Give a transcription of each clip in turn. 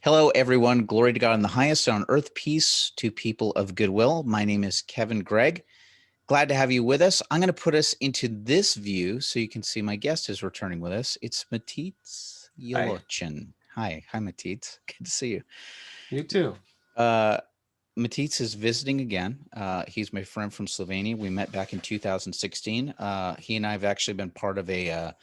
Hello, everyone. Glory to God in the highest, on earth peace to people of goodwill. My name is Kevin Gregg. Glad to have you with us. I'm going to put us into this view so you can see my guest is returning with us. It's Matic Jelovčan. Hi, Matic. Good to see you. You too. Matic is visiting again. He's my friend from Slovenia. We met back in 2016. He and I have actually been part of a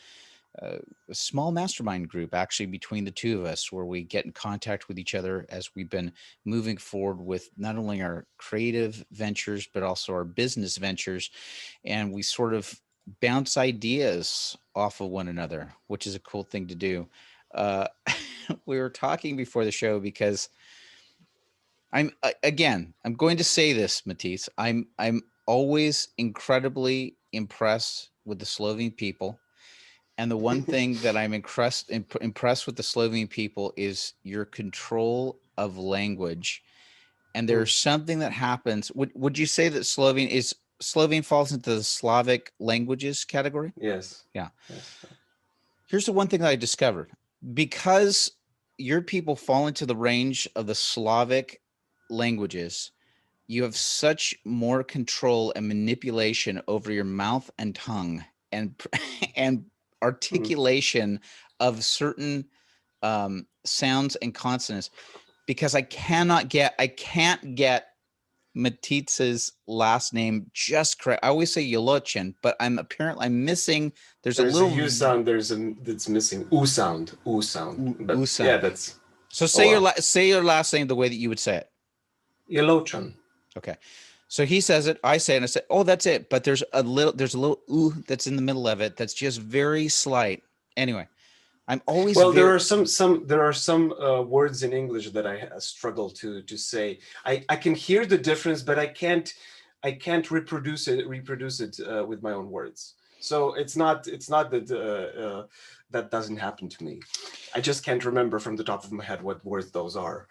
small mastermind group, actually, between the two of us, where we get in contact with each other as we've been moving forward with not only our creative ventures, but also our business ventures. And we sort of bounce ideas off of one another, which is a cool thing to do. We were talking before the show because I'm going to say this, Matisse. I'm always incredibly impressed with the Slovene people. And the one thing that I'm impressed with the Slovene people is your control of language. And there's something that happens. Would you say that Slovene falls into the Slavic languages category? Yes. Yeah. Yes. Here's the one thing that I discovered. Because your people fall into the range of the Slavic languages, you have such more control and manipulation over your mouth and tongue and articulation of certain sounds and consonants, because I can't get Matic's last name just correct. I always say Jelovčan, but I'm missing. There's a little U sound. That's missing. U sound. U sound. But U sound. Yeah, that's. So say your last name the way that you would say it. Jelovčan. Okay. So he says it, I say it, and I say, oh, that's it. But there's a little ooh that's in the middle of it that's just very slight. Anyway, I'm always there are some words in English that I struggle to say. I can hear the difference, but I can't reproduce it with my own words. So it's not that that doesn't happen to me. I just can't remember from the top of my head what words those are.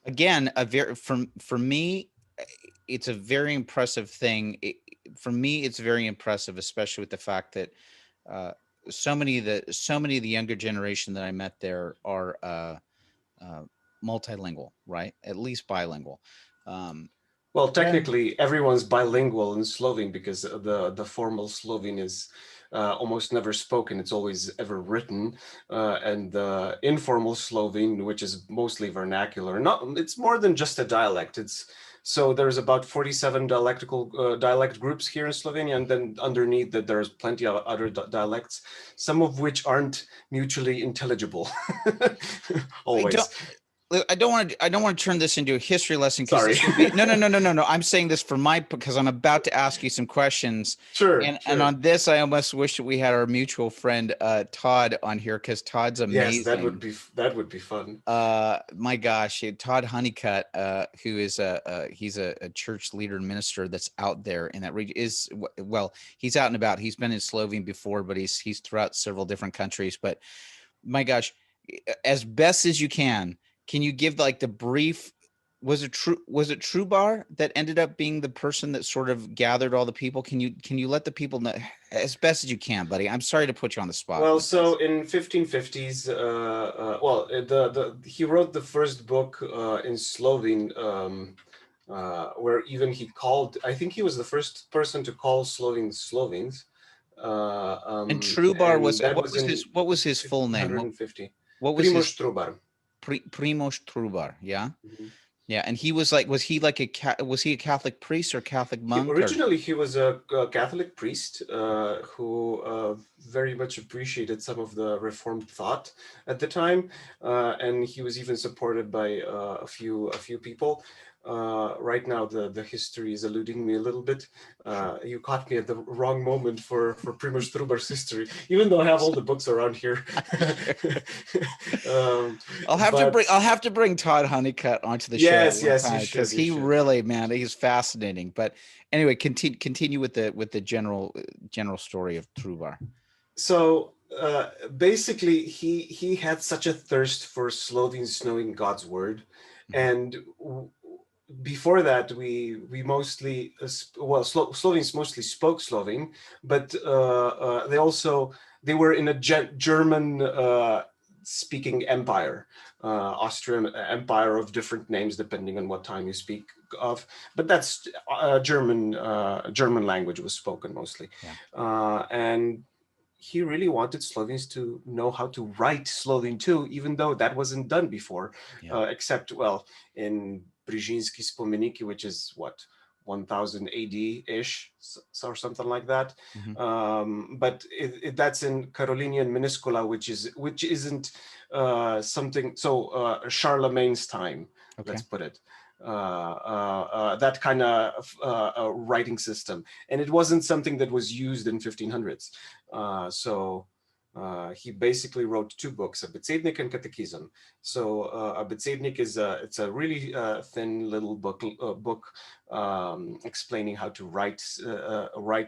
Again, for me, it's a very impressive thing. For me, it's very impressive, especially with the fact that so many of the younger generation that I met there are multilingual, right? At least bilingual. Well, technically, everyone's bilingual in Slovene because the formal Slovene is almost never spoken. It's always ever written, and the informal Slovene, which is mostly vernacular, it's more than just a dialect. So there's about 47 dialect groups here in Slovenia, and then underneath that there's plenty of other dialects, some of which aren't mutually intelligible. Always. I don't want to turn this into a history lesson. Sorry. No. I'm saying this because I'm about to ask you some questions. Sure. And on this, I almost wish that we had our mutual friend Todd on here, because Todd's amazing. Yes, that would be fun. My gosh, Todd Honeycutt, who is he's a church leader and minister that's out there in that region. He's out and about. He's been in Slovenia before, but he's throughout several different countries. But my gosh, as best as you can you give like the brief? Was it Trubar that ended up being the person that sort of gathered all the people? Can you let the people know as best as you can, buddy? I'm sorry to put you on the spot. Well, so in 1550s, he wrote the first book in Slovene, where even he called. I think he was the first person to call Slovenes. And Trubar what was his full name? 150. What was Primož Trubar. Primož Trubar, yeah. Mm-hmm. Yeah, and he was he a Catholic priest or Catholic monk? Originally, he was a Catholic priest who very much appreciated some of the Reformed thought at the time, and he was even supported by a few people. Right now, the history is eluding me a little bit. You caught me at the wrong moment for Primož Trubar's history, even though I have all the books around here. I'll have to bring Todd Honeycutt onto the show. Yes, because he really, man, he's fascinating. But anyway, continue with the general story of Trubar. So basically, he had such a thirst for Slovenes knowing God's word, and before that, we mostly Slovenes mostly spoke Slovene, but they were in a German speaking empire, Austrian empire of different names depending on what time you speak of. But that's German language was spoken mostly, Yeah. and he really wanted Slovenes to know how to write Slovene too, even though that wasn't done before, Yeah. except, well, in Brižinski spomeniki, which is what, 1000 AD-ish, or something like that. Mhm. But that's in Carolinian Minuscula, which isn't something. So Charlemagne's time, Okay. let's put it. That kind of writing system, and it wasn't something that was used in 1500s. So he basically wrote two books, a Besednik and Catechism. So a Besednik it's a really thin little book explaining how to write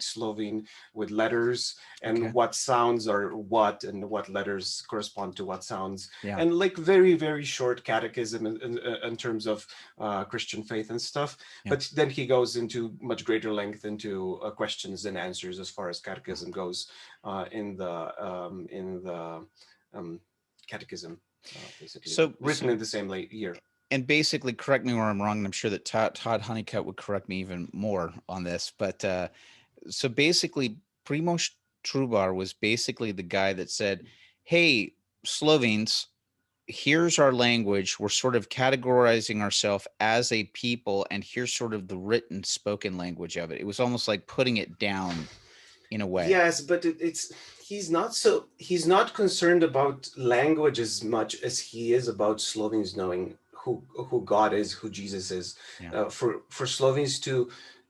Slovene with letters, and Okay. what sounds are what, and what letters correspond to what sounds, Yeah. and like very, very short catechism in terms of Christian faith and stuff. Yeah. But then he goes into much greater length into questions and answers as far as catechism goes in the catechism, basically written in the same year. And basically, correct me where I'm wrong, and I'm sure that Todd Honeycutt would correct me even more on this. But so basically, Primož Trubar was basically the guy that said, "Hey, Slovenes, here's our language. We're sort of categorizing ourselves as a people, and here's sort of the written, spoken language of it." It was almost like putting it down in a way. Yes, but he's not concerned about language as much as he is about Slovenes knowing who God is, who Jesus is. Yeah. For Slovenes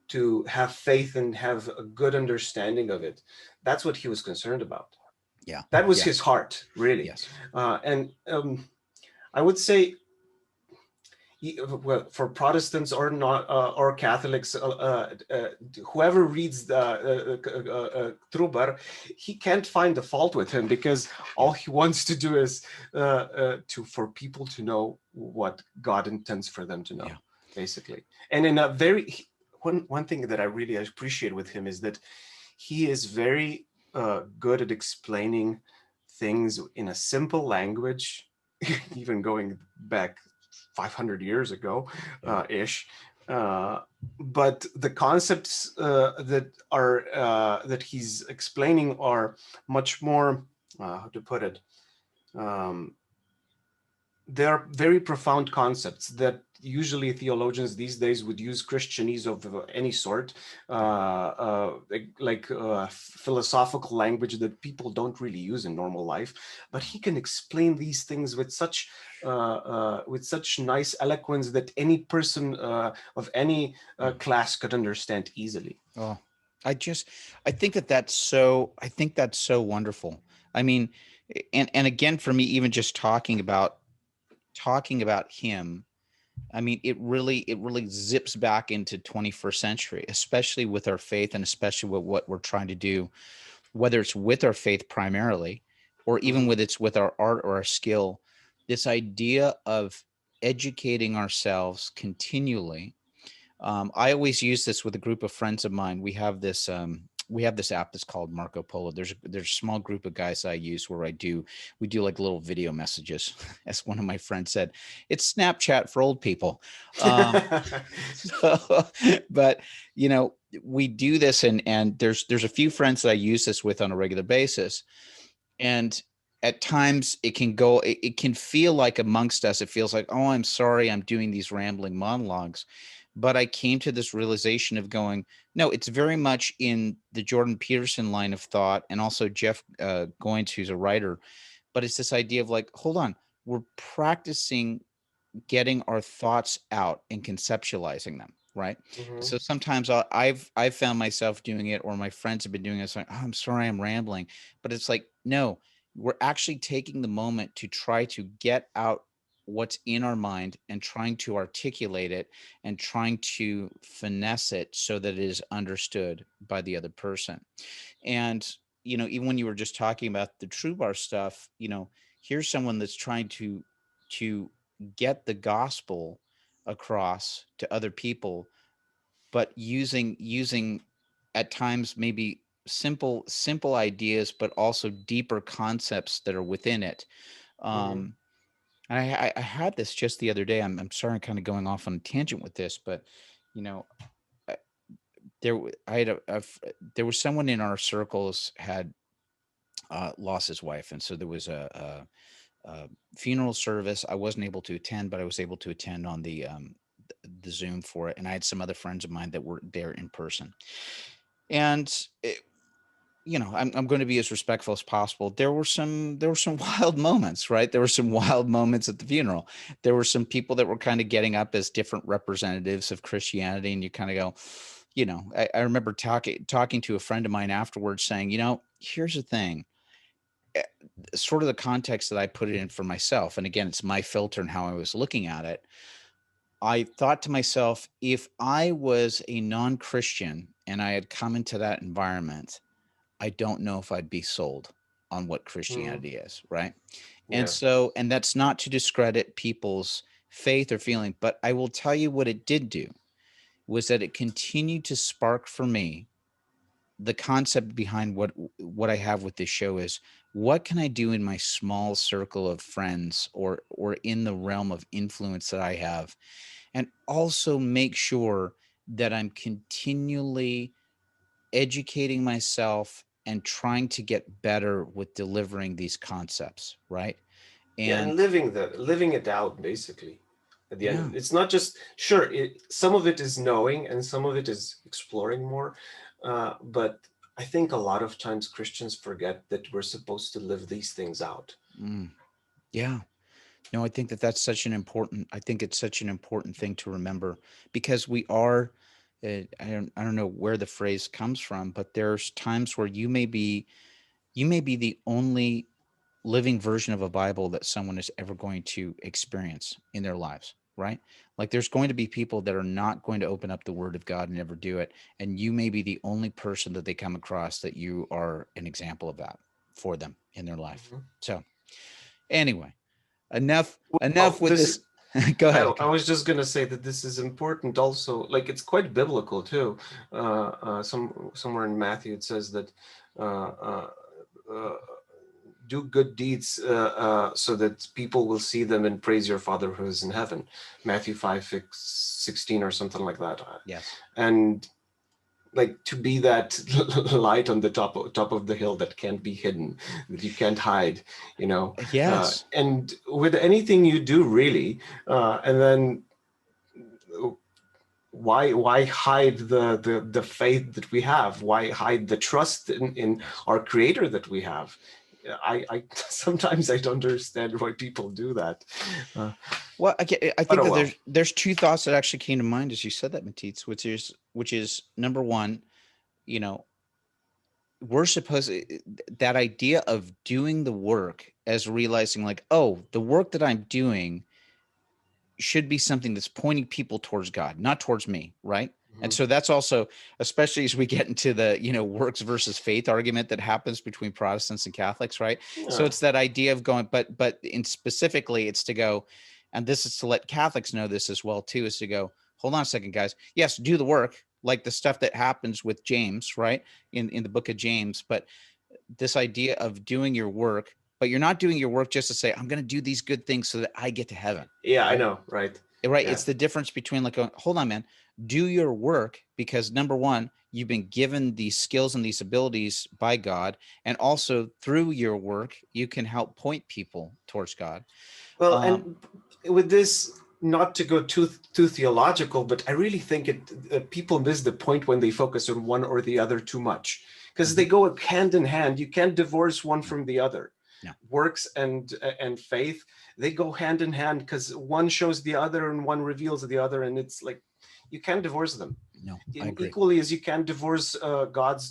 to have faith and have a good understanding of it, that's what he was concerned about. Yeah. That was Yeah. his heart, really. Yes. And I would say, well, for Protestants or not or Catholics, whoever reads the Trubar, he can't find the fault with him, because all he wants to do is for people to know what God intends for them to know, Yeah. basically. And in a very one thing that I really appreciate with him is that he is very good at explaining things in a simple language, even going back 500 years ago ish. But the concepts that he's explaining are much more, how to put it, they're very profound concepts that usually theologians these days would use Christianese of any sort, like philosophical language that people don't really use in normal life. But he can explain these things with such nice eloquence that any person of any class could understand easily. Oh, I think that's so wonderful. I mean, and again, for me, even just talking about him, I mean, it really zips back into 21st century, especially with our faith, and especially with what we're trying to do, whether it's with our faith primarily, or even with our art or our skill. This idea of educating ourselves continually. I always use this with a group of friends of mine. We have this app that's called Marco Polo. There's a small group of guys I use where we do like little video messages. As one of my friends said, it's Snapchat for old people. So, but we do this, and there's a few friends that I use this with on a regular basis, and at times it can feel like amongst us, it feels like, oh, I'm sorry, I'm doing these rambling monologues. But I came to this realization of going, no, it's very much in the Jordan Peterson line of thought, and also Jeff Goins, who's a writer. But it's this idea of like, hold on, we're practicing getting our thoughts out and conceptualizing them, right? So sometimes I've found myself doing it, or my friends have been doing it. It's like, oh, I'm sorry, I'm rambling. But it's like, no, we're actually taking the moment to try to get out what's in our mind and trying to articulate it and trying to finesse it so that it is understood by the other person. And even when you were just talking about the True Bar stuff, here's someone that's trying to get the gospel across to other people, but using at times maybe simple ideas, but also deeper concepts that are within it. Mm-hmm. And I had this just the other day. I'm sorry, I'm kind of going off on a tangent with this, but you know, I- I had there was someone in our circles had lost his wife, and so there was a funeral service. I wasn't able to attend, but I was able to attend on the Zoom for it, and I had some other friends of mine that were there in person. And I'm going to be as respectful as possible. There were some wild moments, right? There were some wild moments at the funeral. There were some people that were kind of getting up as different representatives of Christianity, and you kind of go, I remember talking to a friend of mine afterwards, saying, here's the thing, eh, sort of the context that I put it in for myself, and again, it's my filter and how I was looking at it. I thought to myself, if I was a non-Christian and I had come into that environment, I don't know if I'd be sold on what Mm-hmm. Christianity is, right? And Yeah. so, and that's not to discredit people's faith or feeling, but I will tell you what it did do was that it continued to spark for me the concept behind what I have with this show is, what can I do in my small circle of friends or in the realm of influence that I have, and also make sure that I'm continually educating myself and trying to get better with delivering these concepts, right? Yeah, And and living it out basically. At the yeah, end, it's not just sure. Some of it is knowing, and some of it is exploring more. But I think a lot of times Christians forget that we're supposed to live these things out. mm, yeah. No, I think I think it's such an important thing to remember, because we are, I don't know where the phrase comes from, but there's times where you may be the only living version of a Bible that someone is ever going to experience in their lives, right? Like there's going to be people that are not going to open up the word of God and never do it. And you may be the only person that they come across that you are an example of that for them in their life. Mhm. So anyway, enough Well, with this this. Go I, ahead. I was just gonna say that this is important also. Like it's quite biblical too. Somewhere in Matthew it says that uh, uh, uh, do good deeds so that people will see them and praise your Father who is in heaven. Matthew 5:16 or something like that. Yes. And like to be that light on the top of the hill that can't be hidden, that you can't hide, Yes. and with anything you do really, and then why hide the faith that we have? Why hide the trust in Yes. our creator that we have? I sometimes I don't understand why people do that. uh, Well, I but think oh that well. there's two thoughts that actually came to mind as you said that, Matisse, which is number one, you know, we're supposed that idea of doing the work as realizing like, oh, the work that I'm doing should be something that's pointing people towards God, not towards me, right? And Mhm. so that's also, especially as we get into the, works versus faith argument that happens between Protestants and Catholics, right? So Yeah. it's that idea of going, but in specifically, it's to go, and this is to let Catholics know this as well too, is to go, hold on a second, guys. Yes, do the work, like the stuff that happens with James, right? In the book of James, but this idea of doing your work, but you're not doing your work just to say, I'm going to do these good things so that I get to heaven, Yeah, I right? know, right? Right. Yeah. It's the difference between like, hold on, man, do your work because number one, you've been given these skills and these abilities by God. And also through your work, you can help point people towards God. Well, Um, and with this, not to go too theological, but I really think people miss the point when they focus on one or the other too much, because mhm, they go hand in hand. You can't divorce one no, from the other. no, Works and faith, they go hand in hand because one shows the other and one reveals the other, and it's like you can't divorce them. no, I And agree. equally as you can't divorce God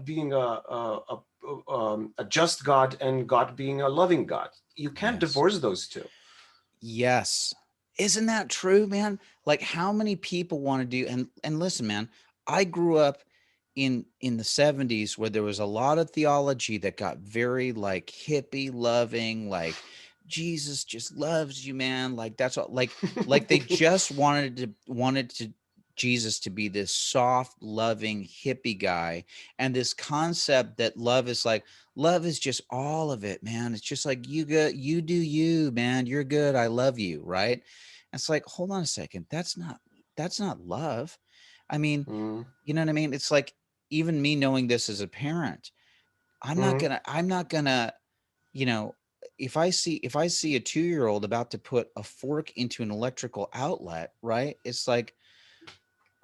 being a just God and God being a loving God. You can't Yes. divorce those two. Yes. Isn't that true, man? Like how many people want to do, and listen, man, I grew up in the 70s where there was a lot of theology that got very like hippie loving, like Jesus just loves you, man. Like that's all, like they just wanted to Jesus to be this soft, loving, hippie guy. And this concept that love is just all of it, man. It's just like, you good, you do you, man. You're good. I love you. Right. And it's like, hold on a second. That's not love. I mean, Mm. you know what I mean? It's like, even me knowing this as a parent, Mm. I'm not gonna, you know, if I see a 2-year-old about to put a fork into an electrical outlet, right? It's like,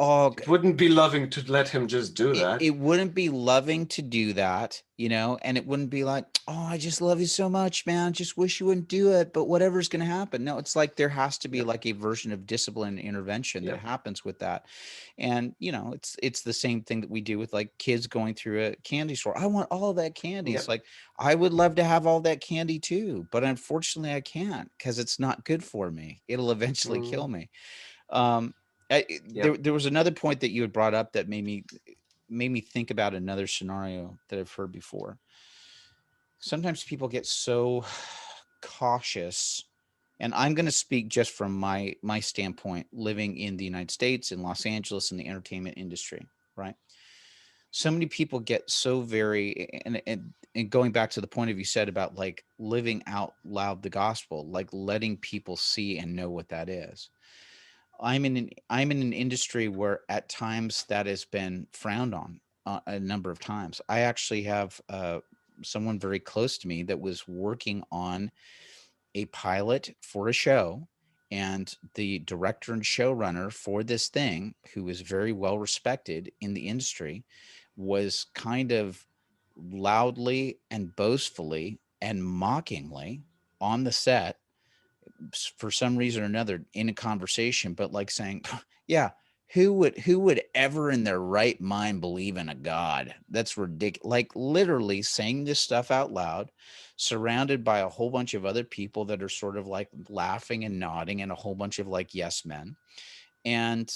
oh, It wouldn't be loving to let him just do it, that. it wouldn't be loving to do that, and it wouldn't be like, oh, I just love you so much, man. Just wish you wouldn't do it, but whatever's going to happen. No, it's like there has to be Yep. like a version of discipline and intervention that Yep. happens with that. And, it's the same thing that we do with like kids going through a candy store. I want all of that candy. It's Yep. like, I would love to have all that candy too, but unfortunately I can't because it's not good for me. It'll eventually Mm. kill me. Um, Yep. there was another point that you had brought up that made me think about another scenario that I've heard before. Sometimes people get so cautious, and I'm going to speak just from my standpoint, living in the United States, in Los Angeles, in the entertainment industry, right? So many people get so very, and going back to the point of you said about like living out loud the gospel, like letting people see and know what that is. I'm in an industry where at times that has been frowned on a number of times. I actually have someone very close to me that was working on a pilot for a show, and the director and showrunner for this thing, who was very well respected in the industry, was kind of loudly and boastfully and mockingly on the set for some reason or another in a conversation, but like saying, yeah, who would ever in their right mind believe in a God? That's ridiculous. Like literally saying this stuff out loud, surrounded by a whole bunch of other people that are sort of like laughing and nodding, and a whole bunch of like yes men. And,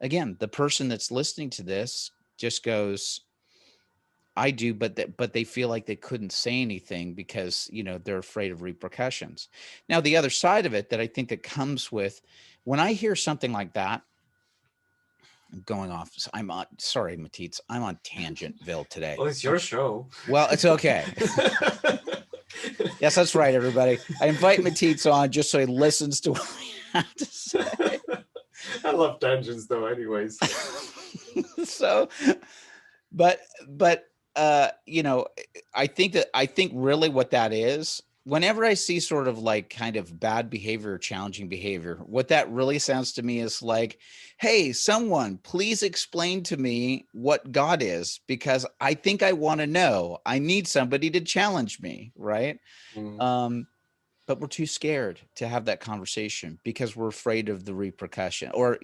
again, the person that's listening to this just goes, I do, but they feel like they couldn't say anything because, they're afraid of repercussions. Now, the other side of it that I think that comes with when I hear something like that, I'm going off. I'm on, sorry, Matits, I'm on Tangentville today. Well, it's your show. Well, it's okay. Yes, that's right, everybody. I invite Matits on just so he listens to what we have to say. I love tangents though, anyways. So, but I think really what that is, whenever I see sort of like kind of bad behavior or challenging behavior, what that really sounds to me is like, hey, someone please explain to me what God is, because I think I want to know. I need somebody to challenge me, right? Mm. But we're too scared to have that conversation because we're afraid of the repercussion, or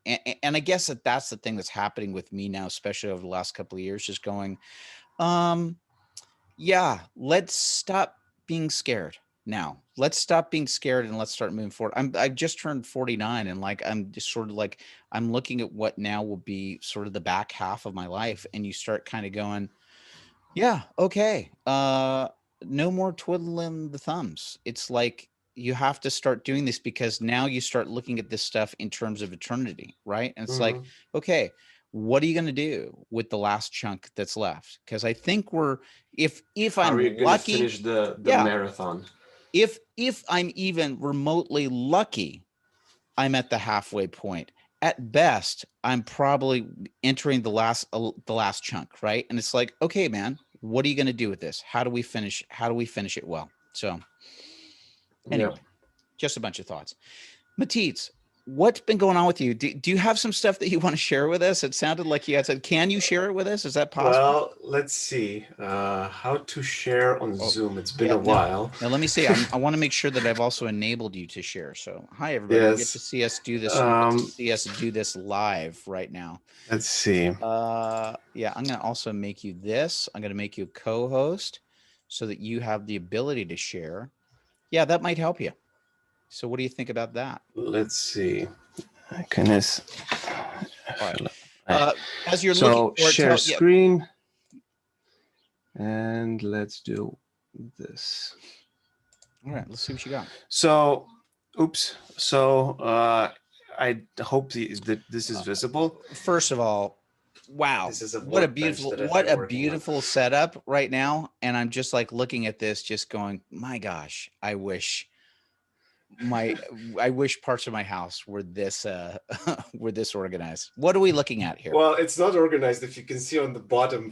and I guess that's the thing that's happening with me now, especially over the last couple of years, just going, yeah, let's stop being scared now. Let's stop being scared and let's start moving forward. I just turned 49, and like I'm just sort of like I'm looking at what now will be sort of the back half of my life, and you start kind of going, yeah, okay. No more twiddling the thumbs. It's like you have to start doing this because now you start looking at this stuff in terms of eternity, right? And it's like, Mm. okay, what are you going to do with the last chunk that's left? Because I think if How are I'm you gonna lucky, finish the yeah, marathon? if I'm even remotely lucky, I'm at the halfway point. At best, I'm probably entering the last chunk, right? And it's like, okay, man, what are you going to do with this? How do we finish? How do we finish it well? So, Yep. anyway, just a bunch of thoughts. Matisse, what's been going on with you? Do you have some stuff that you want to share with us? It sounded like you had said, can you share it with us? Is that possible? Well, let's see. How to share on Oh, Zoom. It's been yeah. a while. Now let me see. I want to make sure that I've also enabled you to share. So, hi everybody. You get to Yes. see us do this. You get to Um, see us do this live right now. let's see. Yeah, I'm going to also make you this. I'm going to make you a co-host so that you have the ability to share. Yeah, that might help you. So what do you think about that? Let's see. Goodness. All right. As you're So looking for it, share screen, and let's do this. All right, let's see what you got. So, oops. So I hope that this is visible. First of all, wow, This is a what a workbench beautiful, that I've what been a working on. beautiful setup right now. And I'm just like looking at this, just going, my gosh, I wish parts of my house were this were this organized. What are we looking at here? Well, it's not organized. If you can see on the bottom,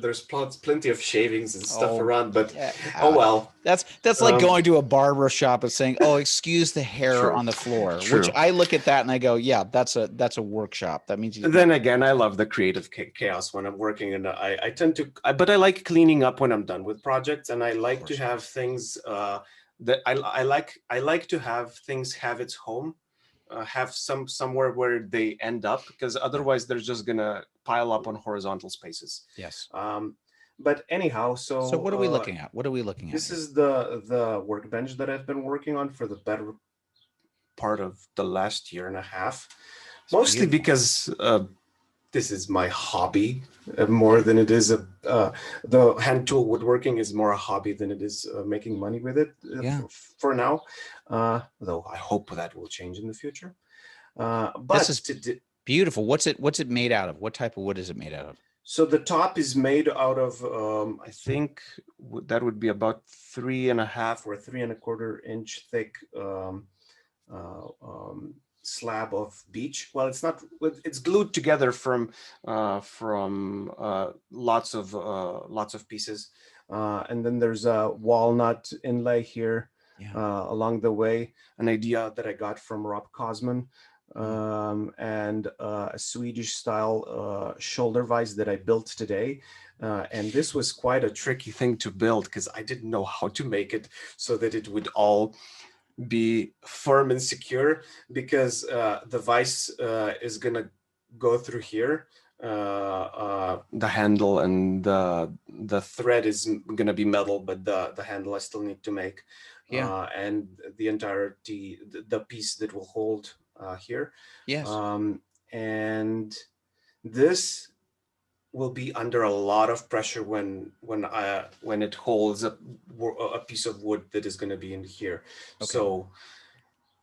there's plenty of shavings and stuff around, but oh well. That's like going to a barber shop and saying, "Oh, excuse the hair True. on the floor." True. Which I look at that and I go, "Yeah, that's a workshop." That means. Then again, I love the creative chaos when I'm working, and I tend to, but I like cleaning up when I'm done with projects, and I like to have things that I like to have things have its home. Have somewhere where they end up, because otherwise they're just gonna pile up on horizontal spaces. Yes. But anyhow, so what are we looking at? What are we looking at? This is the workbench that I've been working on for the better part of the last year and a half, mostly because this is my hobby more than it is the hand tool woodworking is more a hobby than it is making money with it for now. Though I hope that will change in the future. But this is beautiful. What's it made out of? What type of wood is it made out of? So the top is made out of, I think that would be about 3.5 or 3.25 inch thick slab of beech. Well, it's not. It's glued together from lots of pieces, and then there's a walnut inlay here along the way. An idea that I got from Rob Kosman. And a Swedish style shoulder vise that I built today. And this was quite a tricky thing to build because I didn't know how to make it so that it would all be firm and secure, because the vise is going to go through here. The handle and the thread is going to be metal, but the handle I still need to make. And the entirety, the piece that will hold here. Yes. And this will be under a lot of pressure when it holds a piece of wood that is going to be in here. Okay. So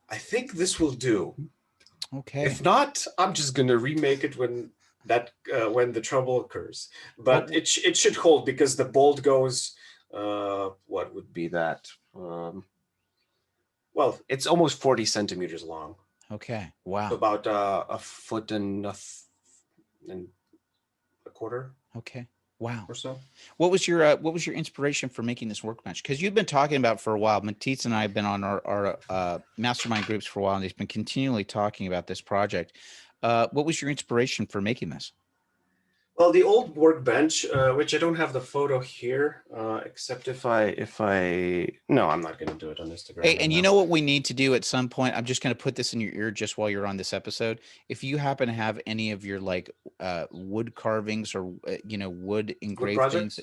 I think this will do. Okay. If not, I'm just going to remake it when the trouble occurs. But it should hold, because the bolt goes. What would be that? Well, it's almost 40 centimeters long. Okay. Wow. So about a foot and a quarter. Okay. Wow. Or so. What was your inspiration for making this workbench? Because you've been talking about for a while. Matic and I have been on our mastermind groups for a while, and he's been continually talking about this project. What was your inspiration for making this? Well, the old workbench, which I don't have the photo here, except if I no, I'm not going to do it on Instagram. Hey, and you know what we need to do at some point? I'm just going to put this in your ear just while you're on this episode. If you happen to have any of your like wood carvings or wood engraved things,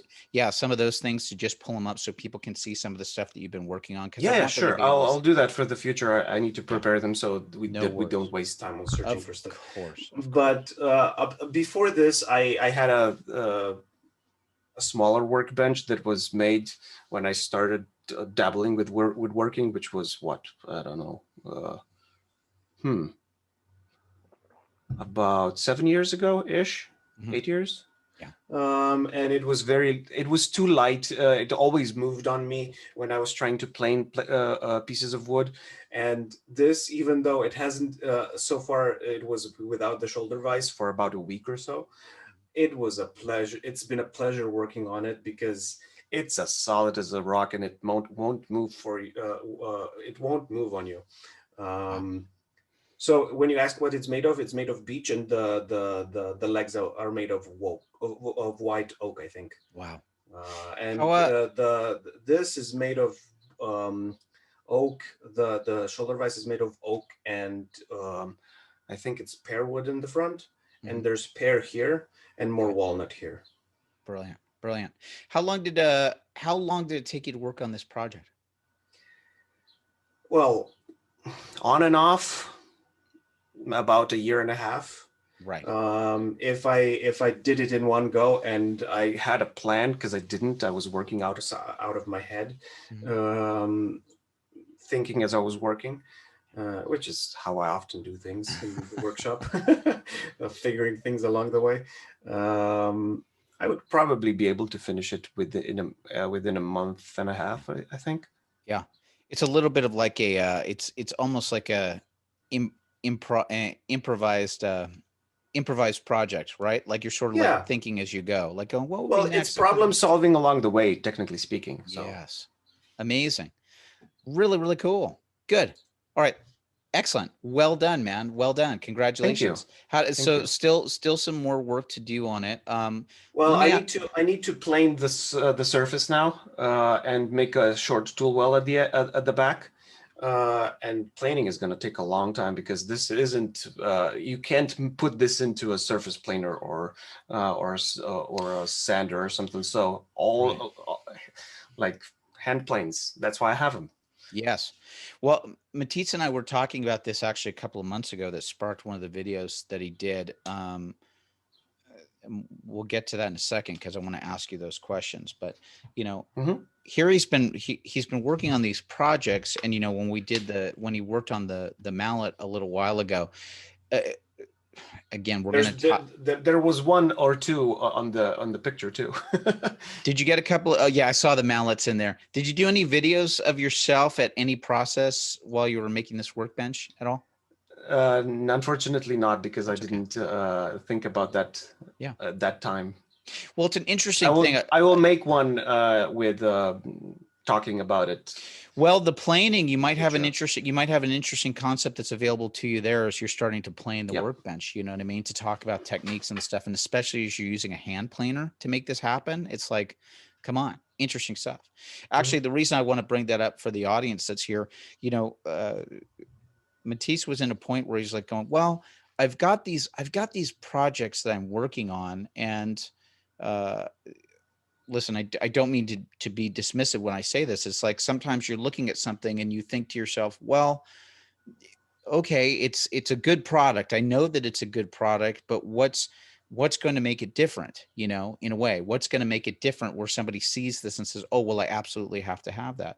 some of those things, to just pull them up so people can see some of the stuff that you've been working on. Yeah, sure. I'll do that for the future. I need to prepare them so we don't waste time on searching for stuff. Of course. But before this, I had a smaller workbench that was made when I started dabbling with woodworking, which was what, I don't know, about 7 years ago ish, 8 years. Yeah. And it was too light. It always moved on me when I was trying to plane pieces of wood. And this, even though it hasn't, so far it was without the shoulder vise for about a week or so. It was a pleasure. It's been a pleasure working on it, because it's as solid as a rock, and it won't move for you. It won't move on you. So when you ask what it's made of beech, and the legs are made of white oak, I think. Wow. And this is made of oak. The shoulder vise is made of oak, and I think it's pear wood in the front, and there's pear here and more walnut here. Brilliant. How long did it take you to work on this project? Well, on and off, about 1.5 years. Right. If I did it in one go, and I had a plan, because I didn't, I was working out of my head, thinking as I was working. which is how I often do things in the workshop, figuring things along the way. I would probably be able to finish it within a month and a half, I think. Yeah, it's a little bit of like a it's almost like a improvised improvised project, right? Like you're sort of like Yeah. thinking as you go, like going, what would be Well, it's next? Okay. problem solving along the way, technically speaking. So Yes. Amazing. Really, really cool. Good. All right. Excellent. Well done, man. Well done. thank you. Congratulations. How Thank so you. still some more work to do on it. Well, Let me I need to plane this the surface now and make a short tool well at the back. And planing is going to take a long time because this isn't you can't put this into a surface planer or a sander or something. So Right. like hand planes. That's why I have them. Yes. Well, Matisse and I were talking about this actually a couple of months ago that sparked one of the videos that he did. And we'll get to that in a second because I want to ask you those questions. But you know, Mm-hmm. here he's been working on these projects, and you know, when he worked on the mallet a little while ago, uh, again, we're There's going to talk. there was one or two on the picture too. Did you get a couple? Oh, yeah, I saw the mallets in there. Did you do any videos of yourself at any process while you were making this workbench at all? Unfortunately not, because I That's okay. didn't think about that Yeah. at that time. Well, it's an interesting thing. I will make one with talking about it. Well, the planing, Future. you might have an interesting concept that's available to you there as you're starting to plane the Yep. workbench, you know what I mean? To talk about techniques and stuff. And especially as you're using a hand planer to make this happen, it's like, come on, interesting stuff. Actually, Mhm. the reason I want to bring that up for the audience that's here, you know, Matisse was in a point where he's like going, well, I've got these projects that I'm working on. And uh, listen, I don't mean to be dismissive when I say this. It's like sometimes you're looking at something and you think to yourself, well, okay, it's a good product. I know that it's a good product, but what's going to make it different, you know, in a way? What's going to make it different where somebody sees this and says, oh, well, I absolutely have to have that.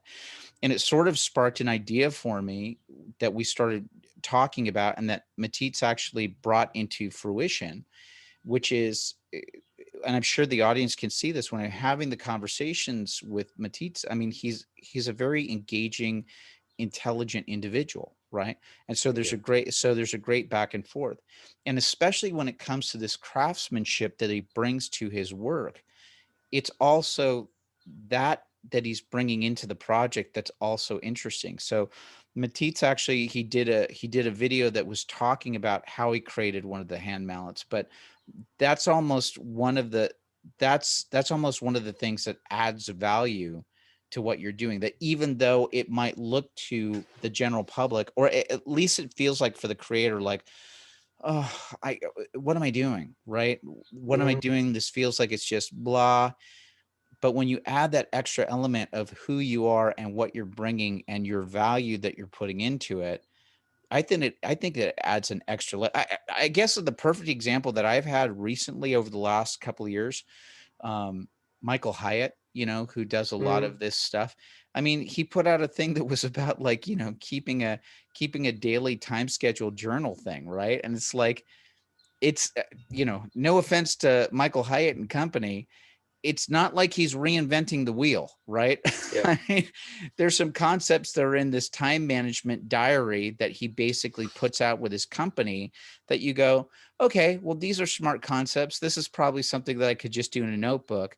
And it sort of sparked an idea for me that we started talking about and that Matit's actually brought into fruition, which is, and I'm sure the audience can see this when I'm having the conversations with Matitz. I mean, he's a very engaging, intelligent individual, right? And so Thank you. there's a great back and forth. And especially when it comes to this craftsmanship that he brings to his work, it's also that he's bringing into the project that's also interesting. So Matitz actually he did a video that was talking about how he created one of the hand mallets, but that's almost one of the that's almost one of the things that adds value to what you're doing, that even though it might look to the general public, or at least it feels like for the creator, like, oh, what am I doing, right? What am I Mhm. doing? This feels like it's just blah. But when you add that extra element of who you are and what you're bringing and your value that you're putting into it, I think that it adds an extra. I guess the perfect example that I've had recently over the last couple of years, um, Michael Hyatt, you know, who does a lot Mhm. of this stuff. I mean, he put out a thing that was about like, you know, keeping a daily time schedule journal thing, right? And it's like it's you know, no offense to Michael Hyatt and company, it's not like he's reinventing the wheel, right? Yeah. I mean, there's some concepts that are in this time management diary that he basically puts out with his company that you go, okay, well, these are smart concepts. This is probably something that I could just do in a notebook.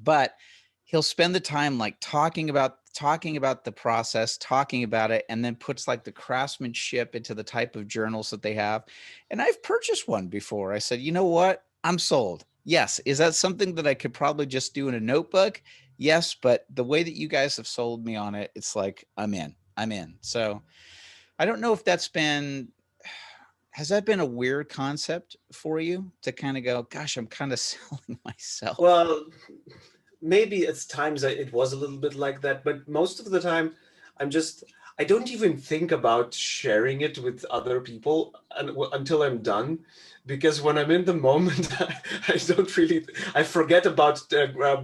But he'll spend the time like talking about the process, talking about it, and then puts like the craftsmanship into the type of journals that they have. And I've purchased one before. I said, you know what? I'm sold. Yes. Is that something that I could probably just do in a notebook? Yes. But the way that you guys have sold me on it, it's like, I'm in. I'm in. So I don't know if that's been, has that been a weird concept for you to kind of go, gosh, I'm kind of selling myself? Well, maybe at times it was a little bit like that, but most of the time, I'm just I don't even think about sharing it with other people until I'm done, because when I'm in the moment, I don't really, I forget about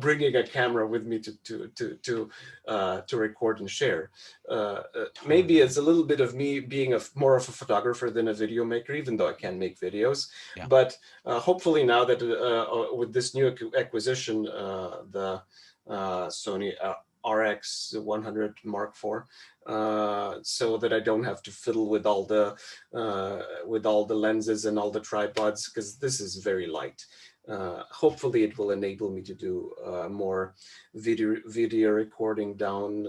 bringing a camera with me to record and share. Maybe Totally. it's a little bit of me being more of a photographer than a video maker, even though I can make videos. Yeah. But hopefully now that with this new acquisition, the Sony RX 100 Mark IV, so that I don't have to fiddle with all the lenses and all the tripods, because this is very light. Hopefully it will enable me to do more video recording down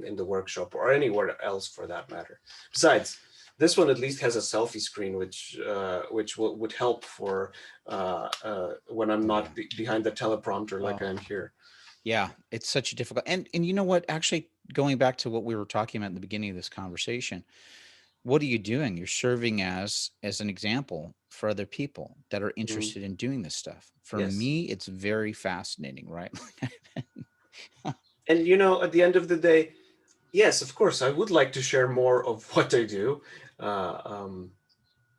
in the workshop or anywhere else for that matter. Besides, this one at least has a selfie screen, which would help for when I'm not behind the teleprompter like I'm here. Yeah, it's such a difficult, and you know what? Actually, going back to what we were talking about in the beginning of this conversation, what are you doing? You're serving as an example for other people that are interested in doing this stuff. For Yes. me, it's very fascinating, right? And at the end of the day, yes, of course, I would like to share more of what I do, uh, um,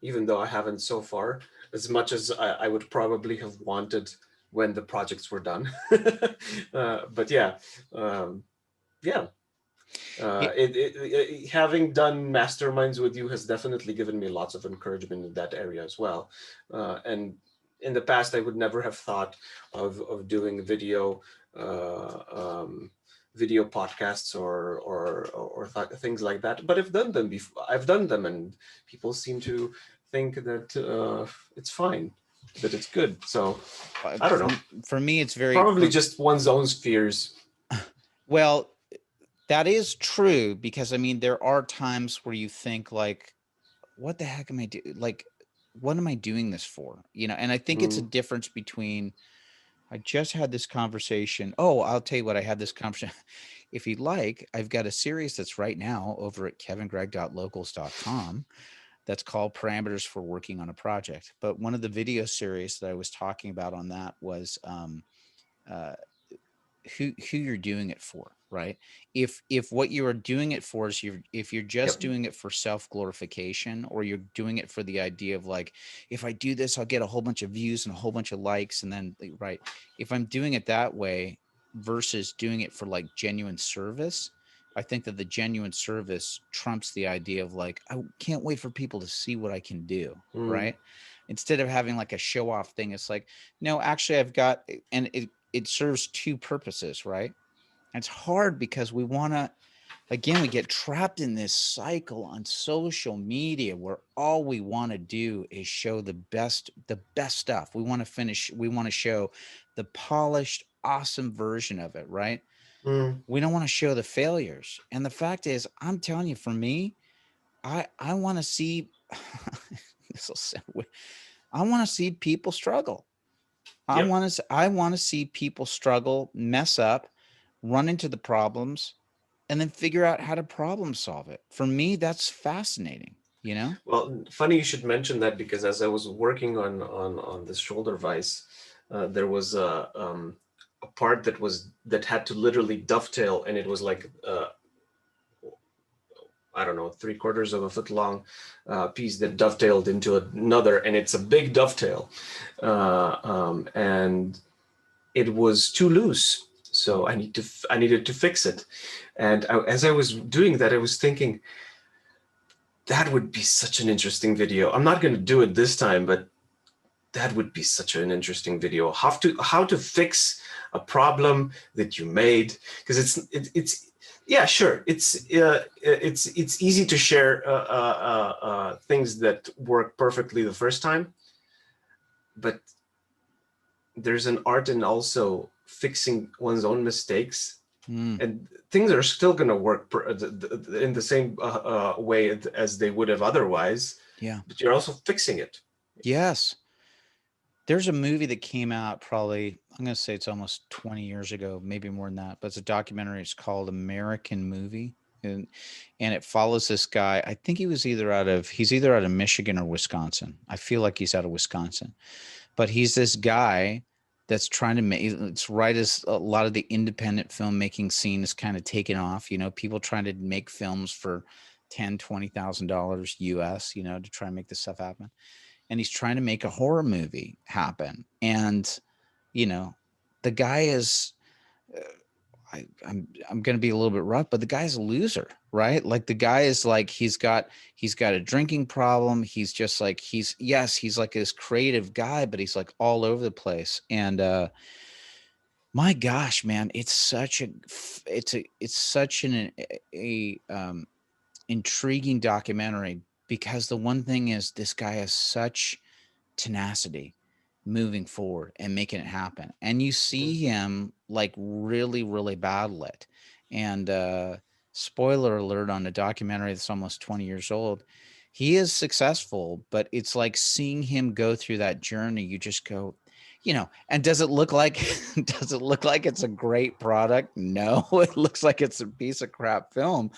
even though I haven't so far, as much as I would probably have wanted when the projects were done. But yeah, yeah. Yeah, Having done masterminds with you has definitely given me lots of encouragement in that area as well. And in the past, I would never have thought of doing uh, um, video podcasts or things like that. But I've done them before. I've done them, and people seem to think that it's fine, that it's good. So I don't know. for me, it's very Probably just one's own fears. well. That is true, because I mean, there are times where you think like, what the heck am I doing? Like, what am I doing this for? And I think it's a Mm. difference between, I just had this conversation. Oh, I'll tell you what, I had this conversation. If you'd like, I've got a series that's right now over at kevingregg.locals.com that's called Parameters for Working on a Project. But one of the video series that I was talking about on that was uh, who you're doing it for, right? If what you are doing it for is if you're just Yep. doing it for self-glorification, or you're doing it for the idea of like, if I do this, I'll get a whole bunch of views and a whole bunch of likes, and then right, if I'm doing it that way versus doing it for like genuine service, I think that the genuine service trumps the idea of like, I can't wait for people to see what I can do, Mm. right? Instead of having like a show off thing, it's like, no, actually I've got, and it serves two purposes, right? And it's hard because we want to, again, we get trapped in this cycle on social media where all we want to do is show the best stuff. We want to show the polished, awesome version of it, right? Mm. We don't want to show the failures. And the fact is, I'm telling you, for me, I want to see this will sound weird. I want to see people struggle. Yep. I want to see people struggle, mess up, run into the problems, and then figure out how to problem solve it. For me, that's fascinating, you know? Well, funny you should mention that, because as I was working on this shoulder vise, there was a part that had to literally dovetail, and it was like I don't know, 3/4 of a foot long piece that dovetailed into another, and it's a big dovetail, and it was too loose. So I needed to fix it, and as I was doing that, I was thinking, that would be such an interesting video. I'm not going to do it this time, but that would be such an interesting video. How to fix a problem that you made, because it's yeah, sure, it's easy to share things that work perfectly the first time, but there's an art in also fixing one's own mistakes, Mm, and things are still going to work in the same way as they would have otherwise, yeah. but you're also fixing it. Yes. There's a movie that came out probably, I'm going to say it's almost 20 years ago, maybe more than that, but it's a documentary. It's called American Movie. And it follows this guy. I think he's either out of Michigan or Wisconsin. I feel like he's out of Wisconsin, but he's this guy that's trying to make, it's right as a lot of the independent filmmaking scene is kind of taken off, you know, people trying to make films for $10,000-$20,000 US, you know, to try and make this stuff happen. And he's trying to make a horror movie happen. And, you know, the guy is, I'm going to be a little bit rough, but the guy's a loser, right? Like the guy is like, he's got a drinking problem. He's just like, he's like this creative guy, but he's like all over the place. And, my gosh, man, it's such an intriguing documentary, because the one thing is this guy has such tenacity moving forward and making it happen. And you see him like really, really battle it. And spoiler alert on a documentary that's almost 20 years old, he is successful, but it's like seeing him go through that journey. You just go, you know, and does it look like does it look like it's a great product? No, it looks like it's a piece of crap film,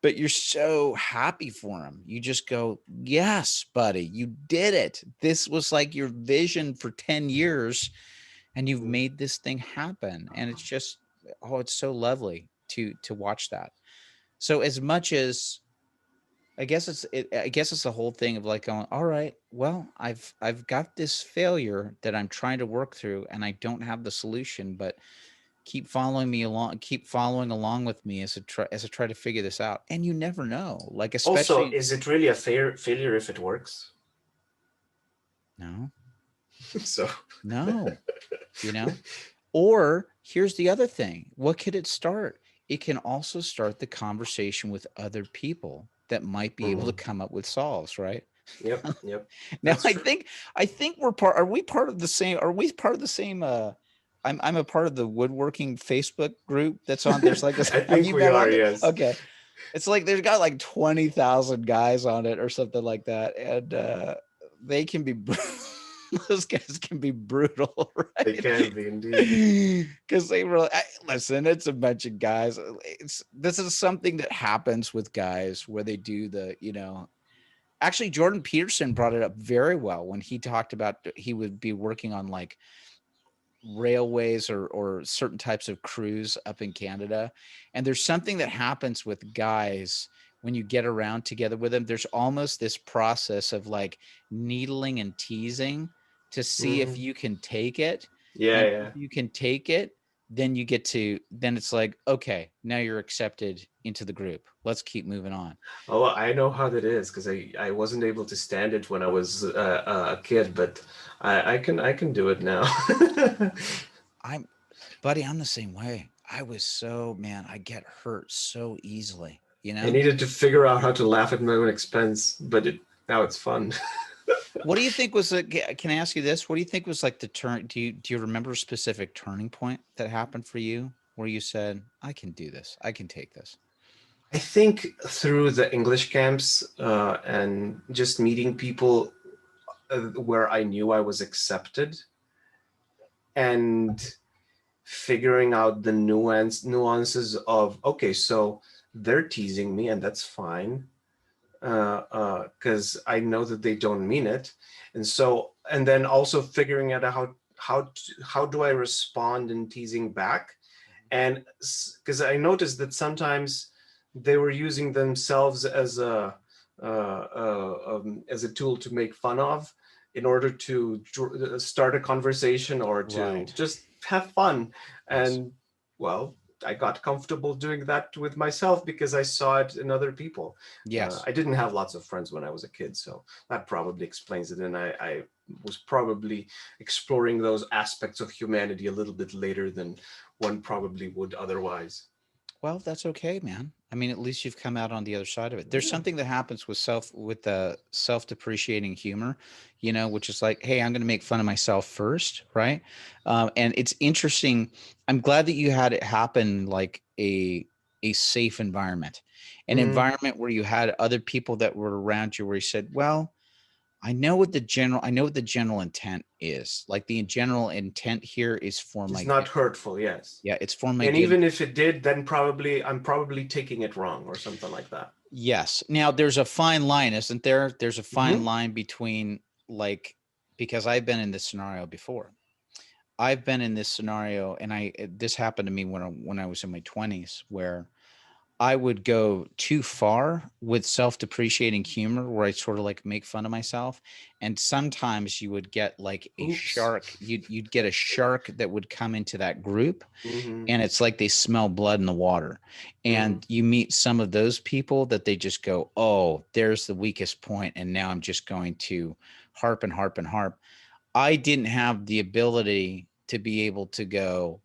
but you're so happy for him. You just go, yes, buddy, you did it. This was like your vision for 10 years and you've made this thing happen. And it's just, oh, it's so lovely to watch that. So as much as I guess it's the whole thing of like going, all right, well, I've got this failure that I'm trying to work through and I don't have the solution, but keep following along with me as I try to figure this out. And you never know, like, especially. Also, is it really a failure if it works? No. So no, you know, or here's the other thing. What could it start? It can also start the conversation with other people that might be able to come up with solves, right? Yep. Now I think are we part of the same I'm a part of the woodworking Facebook group that's on. There's like this. I think we are, yes. Okay. It's like there's got like 20,000 guys on it or something like that. And they can be those guys can be brutal, right? They can be indeed. Because they really listen, it's a bunch of guys. This is something that happens with guys where they do the, you know, actually Jordan Peterson brought it up very well when he talked about he would be working on like railways or certain types of crews up in Canada. And there's something that happens with guys when you get around together with them. There's almost this process of like needling and teasing to see if you can take it. Yeah. If you can take it, then it's like, okay, now you're accepted into the group. Let's keep moving on. Oh, I know how that is because I wasn't able to stand it when I was a kid, but I can do it now. I'm the same way. I get hurt so easily. You know, I needed to figure out how to laugh at my own expense, but now it's fun. What do you think was can I ask you this? What do you think was like the turn? Do you remember a specific turning point that happened for you where you said, I can do this. I can take this? I think through the English camps and just meeting people where I knew I was accepted and figuring out the nuances of, okay, so they're teasing me and that's fine. Because I know that they don't mean it, and then also figuring out how do I respond in teasing back, and because I noticed that sometimes they were using themselves as a tool to make fun of in order to start a conversation or to just have fun, and well, I got comfortable doing that with myself because I saw it in other people. Yes. I didn't have lots of friends when I was a kid, so that probably explains it. And I was probably exploring those aspects of humanity a little bit later than one probably would otherwise. Well, that's okay, man. I mean, at least you've come out on the other side of it. There's something that happens with the self-depreciating humor, you know, which is like, hey, I'm going to make fun of myself first, right? And it's interesting. I'm glad that you had it happen like a safe environment, an environment where you had other people that were around you, where you said, well, I know what the general intent is. Like the general intent here is for my. It's not hurtful, yes. Yeah, it's for my. And even if it did, then I'm probably taking it wrong or something like that. Yes. Now there's a fine line, isn't there? There's a fine line between like, because I've been in this scenario before. I've been in this scenario, and this happened to me when I was in my 20s, where I would go too far with self-depreciating humor where I sort of like make fun of myself. And sometimes you would get like a Oops. shark. You'd get a shark that would come into that group, Mm-hmm. and it's like they smell blood in the water. Mm-hmm. And you meet some of those people that they just go, "Oh, there's the weakest point, and now I'm just going to harp and harp and harp." I didn't have the ability to be able to go,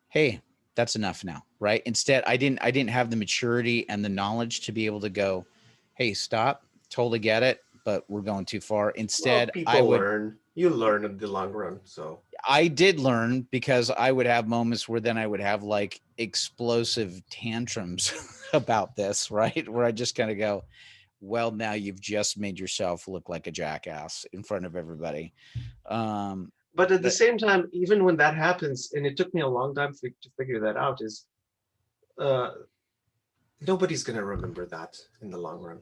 hey, that's enough now, right? Instead, I didn't have the maturity and the knowledge to be able to go, hey, stop, totally get it, but we're going too far. Well, Instead, people learn. You learn in the long run. So I did learn, because I would have moments where then I would have like explosive tantrums about this, right? Where I just kind of go, well, now you've just made yourself look like a jackass in front of everybody. Um, but at the but same time, even when that happens, and it took me a long time to figure that out, is uh, nobody's gonna remember that in the long run.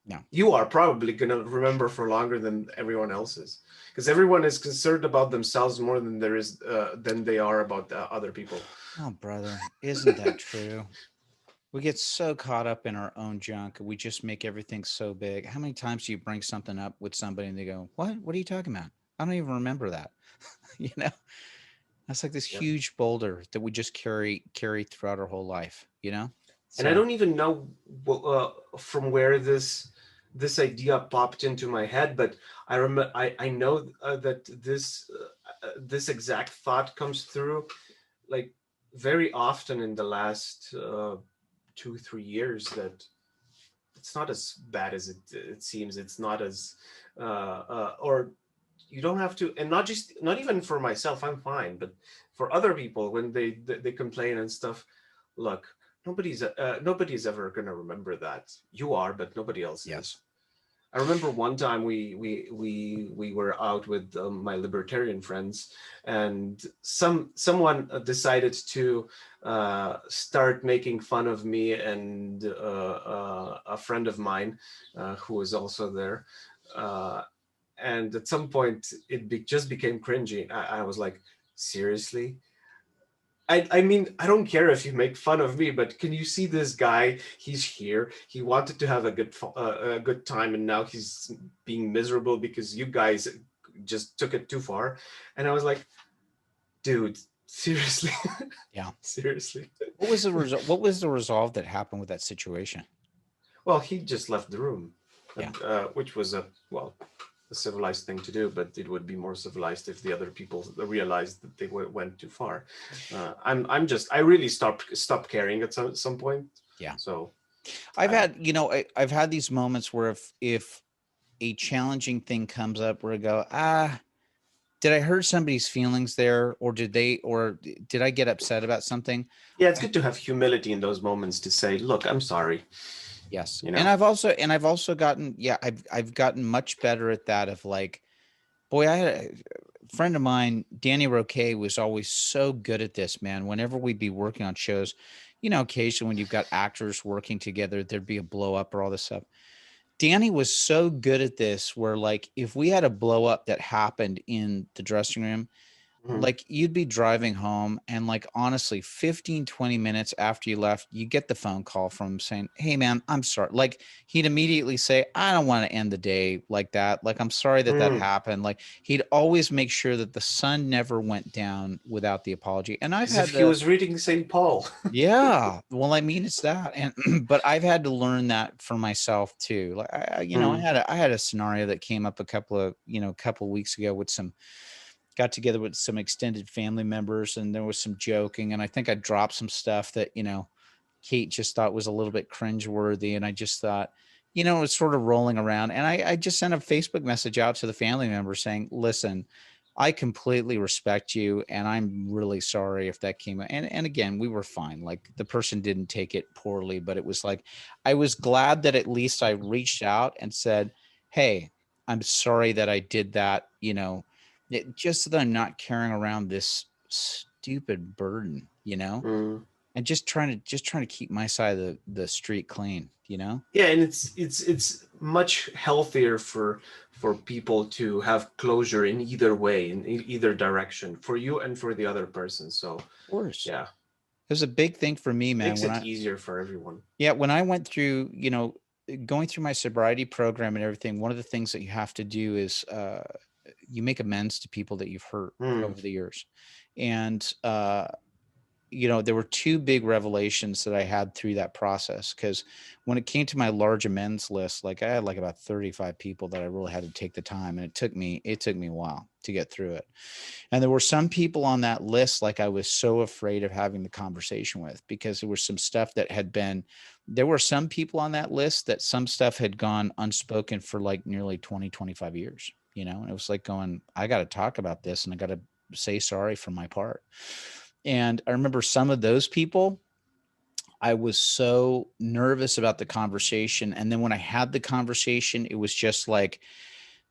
no, You are probably gonna remember for longer than everyone else is, because everyone is concerned about themselves more than they are about other people. oh, brother, isn't that true? We get so caught up in our own junk. We just make everything so big. How many times do you bring something up with somebody and they go, "What? What are you talking about? I don't even remember that." you know, that's like this Yep. huge boulder that we just carry throughout our whole life. And I So don't even know from where this idea popped into my head, but I know that this exact thought comes through like very often in the last 2-3 years, that it's not as bad as it seems. It's not as or you don't have to, and not even for myself, I'm fine, but for other people when they complain and stuff, look, nobody's ever going to remember that. You are, but nobody else yes, is. I remember one time we were out with my libertarian friends, and someone decided to start making fun of me and a friend of mine who was also there. Uh, and at some point, just became cringy. I was like, seriously? I mean, I don't care if you make fun of me, but can you see this guy? He's here. He wanted to have a good time, and now he's being miserable because you guys just took it too far. And I was like, dude, seriously, yeah. seriously. What was the result? What was the resolve that happened with that situation? Well, he just left the room, Yeah, which was a civilized thing to do, but it would be more civilized if the other people realized that they went too far. I really stopped caring at some point. yeah. So I've I had, I've had these moments where if a challenging thing comes up, where I go, did I hurt somebody's feelings there, or did I get upset about something? Yeah, it's good to have humility in those moments to say, look, I'm sorry. Yes. You And know. I've also gotten, yeah, I've gotten much better at that, of like, boy, I had a friend of mine, Danny Roque, was always so good at this, man. Whenever we'd be working on shows, occasionally when you've got actors working together, there'd be a blow up or all this stuff. Danny was so good at this, where like if we had a blow up that happened in the dressing room, Mhm. like you'd be driving home, and like honestly 15-20 minutes after you left, you get the phone call from him saying, hey man, I'm sorry. Like he'd immediately say, I don't want to end the day like that, like I'm sorry that Mm. happened. Like he'd always make sure that the sun never went down without the apology. And I've As if had he to, was reading St. Paul. yeah, well, I mean, it's that. And but I've had to learn that for myself too. Like I Mm. had a scenario that came up a couple of weeks ago with some, got together with some extended family members, and there was some joking, and I think I dropped some stuff that Kate just thought was a little bit cringeworthy, and I just thought, it was sort of rolling around, and I just sent a Facebook message out to the family member saying, listen, I completely respect you, and I'm really sorry if that came out. And again, we were fine. Like the person didn't take it poorly, but it was like, I was glad that at least I reached out and said, hey, I'm sorry that I did that, just so that I'm not carrying around this stupid burden, Mm. and just trying to keep my side of the street clean. Yeah, and it's much healthier for people to have closure in either way, in either direction, for you and for the other person. So, Of course. yeah, It was a big thing for me, man. makes it easier for everyone. When I went through, going through my sobriety program and everything, one of the things that you have to do is you make amends to people that you've hurt over the years. And, there were two big revelations that I had through that process. Because when it came to my large amends list, like I had like about 35 people that I really had to take the time, and it took me a while to get through it. And there were some people on that list, like I was so afraid of having the conversation with, because there was some stuff that there were some people on that list that some stuff had gone unspoken for like nearly 20, 25 years, and it was like going, I got to talk about this and I got to say sorry for my part. And I remember some of those people, I was so nervous about the conversation. And then when I had the conversation, it was just like,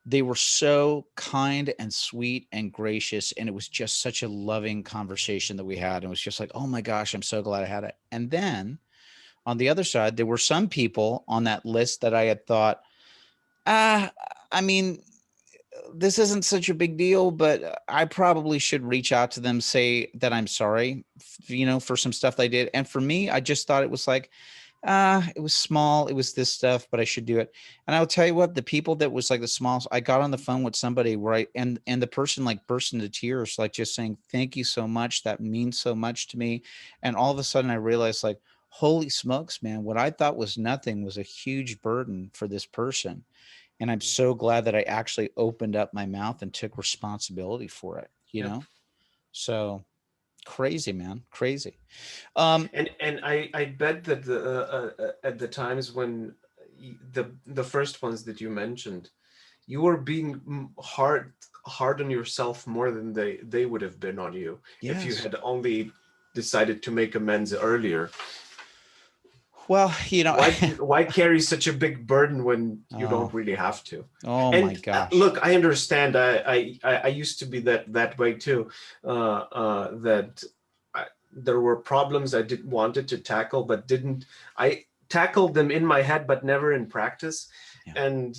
they were so kind and sweet and gracious. And it was just such a loving conversation that we had. And it was just like, oh my gosh, I'm so glad I had it. And then on the other side, there were some people on that list that I had thought, I mean, this isn't such a big deal, but I probably should reach out to them, say that I'm sorry, for some stuff I did. And for me, I just thought it was like, it was small. It was this stuff, but I should do it. And I'll tell you what, the people that was like the smallest, I got on the phone with somebody where and the person like burst into tears, like just saying, thank you so much. That means so much to me. And all of a sudden I realized, like, holy smokes, man, what I thought was nothing was a huge burden for this person. And I'm so glad that I actually opened up my mouth and took responsibility for it, Yep. So crazy, man. Crazy. And I bet that at the times when the first ones that you mentioned, you were being hard on yourself more than they would have been on you if you Yes. had only decided to make amends earlier. Well, why carry such a big burden when you oh, don't really have to? oh my And gosh. look, I understand. I used to be that way too. That there were problems I wanted to tackle, but didn't. I tackled them in my head, but never in practice. Yeah. And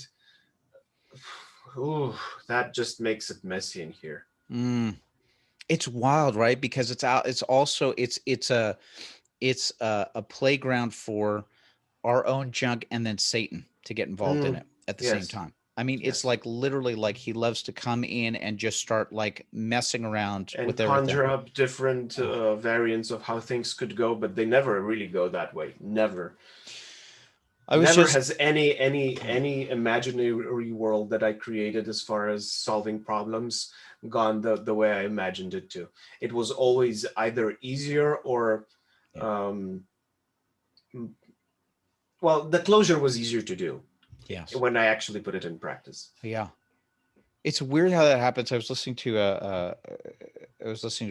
ooh, that just makes it messy in here. It's wild, right? Because it's also a playground for our own junk and then Satan to get involved in it at the same Yes. time. I mean, it's Yes. like literally like he loves to come in and just start like messing around And with everything. conjure up different variants of how things could go, but they never really go that way. Never. Has any imaginary world that I created as far as solving problems gone the way I imagined it to. It was always either easier or well, the closure was easier to do. Yes. When I actually put it in practice. Yeah. It's weird how that happens. I was listening to a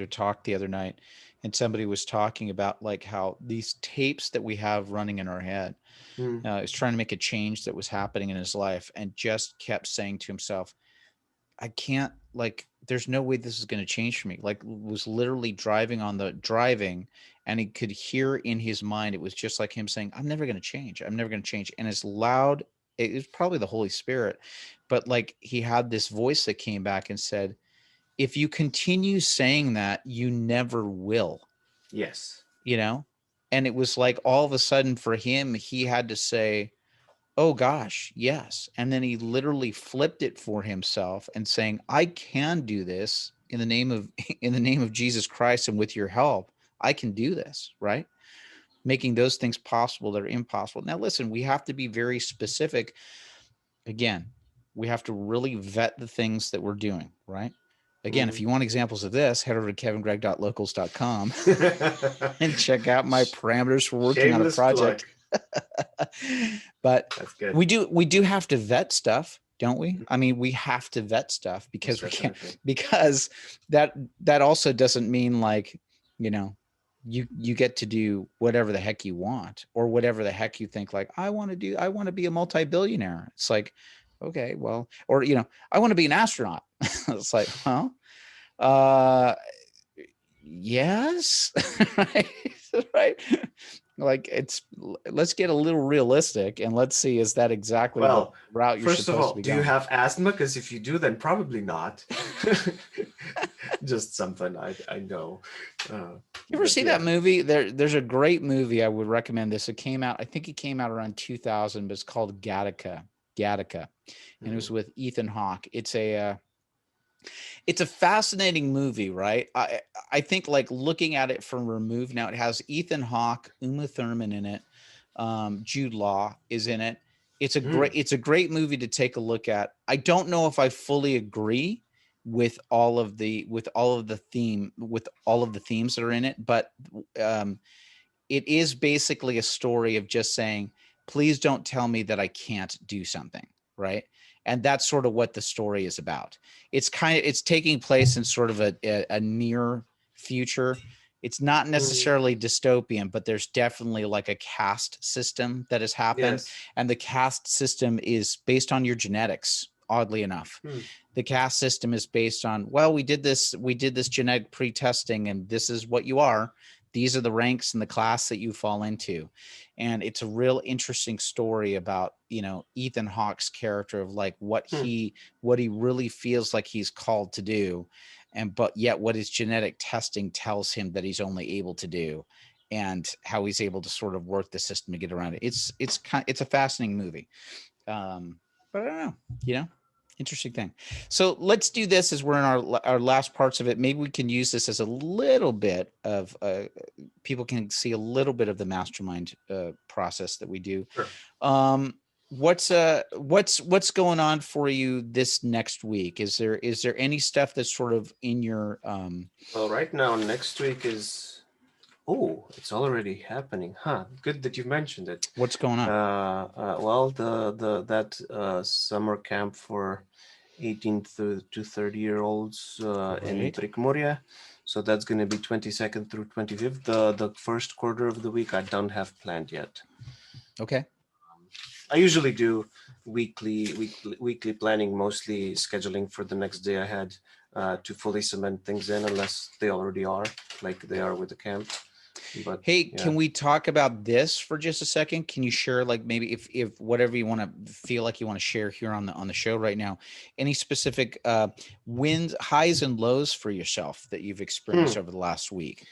talk the other night, and somebody was talking about like how these tapes that we have running in our head, is trying to make a change that was happening in his life, and just kept saying to himself, I can't, like, there's no way this is going to change for me. Like, was literally driving and he could hear in his mind, it was just like him saying, I'm never going to change. I'm never going to change. And as loud, it was probably the Holy Spirit, but like he had this voice that came back and said, if you continue saying that, you never will. Yes. And it was like all of a sudden for him, he had to say, oh gosh, yes. And then he literally flipped it for himself and saying, I can do this in the name of Jesus Christ, and with your help, I can do this, right? Making those things possible that are impossible. Now, listen, we have to be very specific. Again, we have to really vet the things that we're doing, right? Again, if you want examples of this, head over to kevingregg.locals.com and check out my parameters for working on a project. But that's good. We do have to vet stuff, don't we? I mean, we have to vet stuff because we can't, because that also doesn't mean like, you get to do whatever the heck you want, or whatever the heck you think, like, I want to be a multi-billionaire. It's like, okay, well, or, I want to be an astronaut. It's like, well, yes. Right. Like let's get a little realistic and let's see, is that exactly the Well, route you're first of supposed to all, be do you going? have asthma? Because if you do, then probably not. Just something I know. You ever But see that yeah. movie? There's a great movie. I would recommend this. It came out, I think it came out around 2000, but it's called Gattaca. Gattaca. And it was with Ethan Hawke. It's a fascinating movie, right? I think like looking at it from remove now, it has Ethan Hawke, Uma Thurman in it. Jude Law is in it. It's a great movie to take a look at. I don't know if I fully agree with all of the themes that are in it, but it is basically a story of just saying, please don't tell me that I can't do something, right? And that's sort of what the story is about. It's taking place in sort of a near future. It's not necessarily dystopian, but there's definitely like a caste system that has happened. Yes. And the caste system is based on your genetics, oddly enough. The caste system is based on, well, we did this genetic pre-testing and this is what you are. These are the ranks and the class that you fall into. And it's a real interesting story about, Ethan Hawke's character of like what he really feels like he's called to do. But yet what his genetic testing tells him that he's only able to do, and how he's able to sort of work the system to get around it. It's a fascinating movie. But I don't know, interesting thing. So let's do this as we're in our last parts of it. Maybe we can use this as a little bit of people can see a little bit of the mastermind process that we do. Sure. What's going on for you this next week? Is there any stuff that's sort of in your Well, right now, next week is. Oh, it's already happening, huh? Good that you mentioned it. What's going on? Well, that summer camp for 18 to 30-year-olds in Prikmoria. So that's going to be 22nd through 25th. The first quarter of the week I don't have planned yet. Okay. I usually do weekly planning, mostly scheduling for the next day ahead to fully cement things in, unless they already are, like they are with the camp. But hey, can we talk about this for just a second? Can you share, like, maybe if whatever you want to feel like you want to share here on the show right now, any specific wins, highs and lows for yourself that you've experienced over the last week?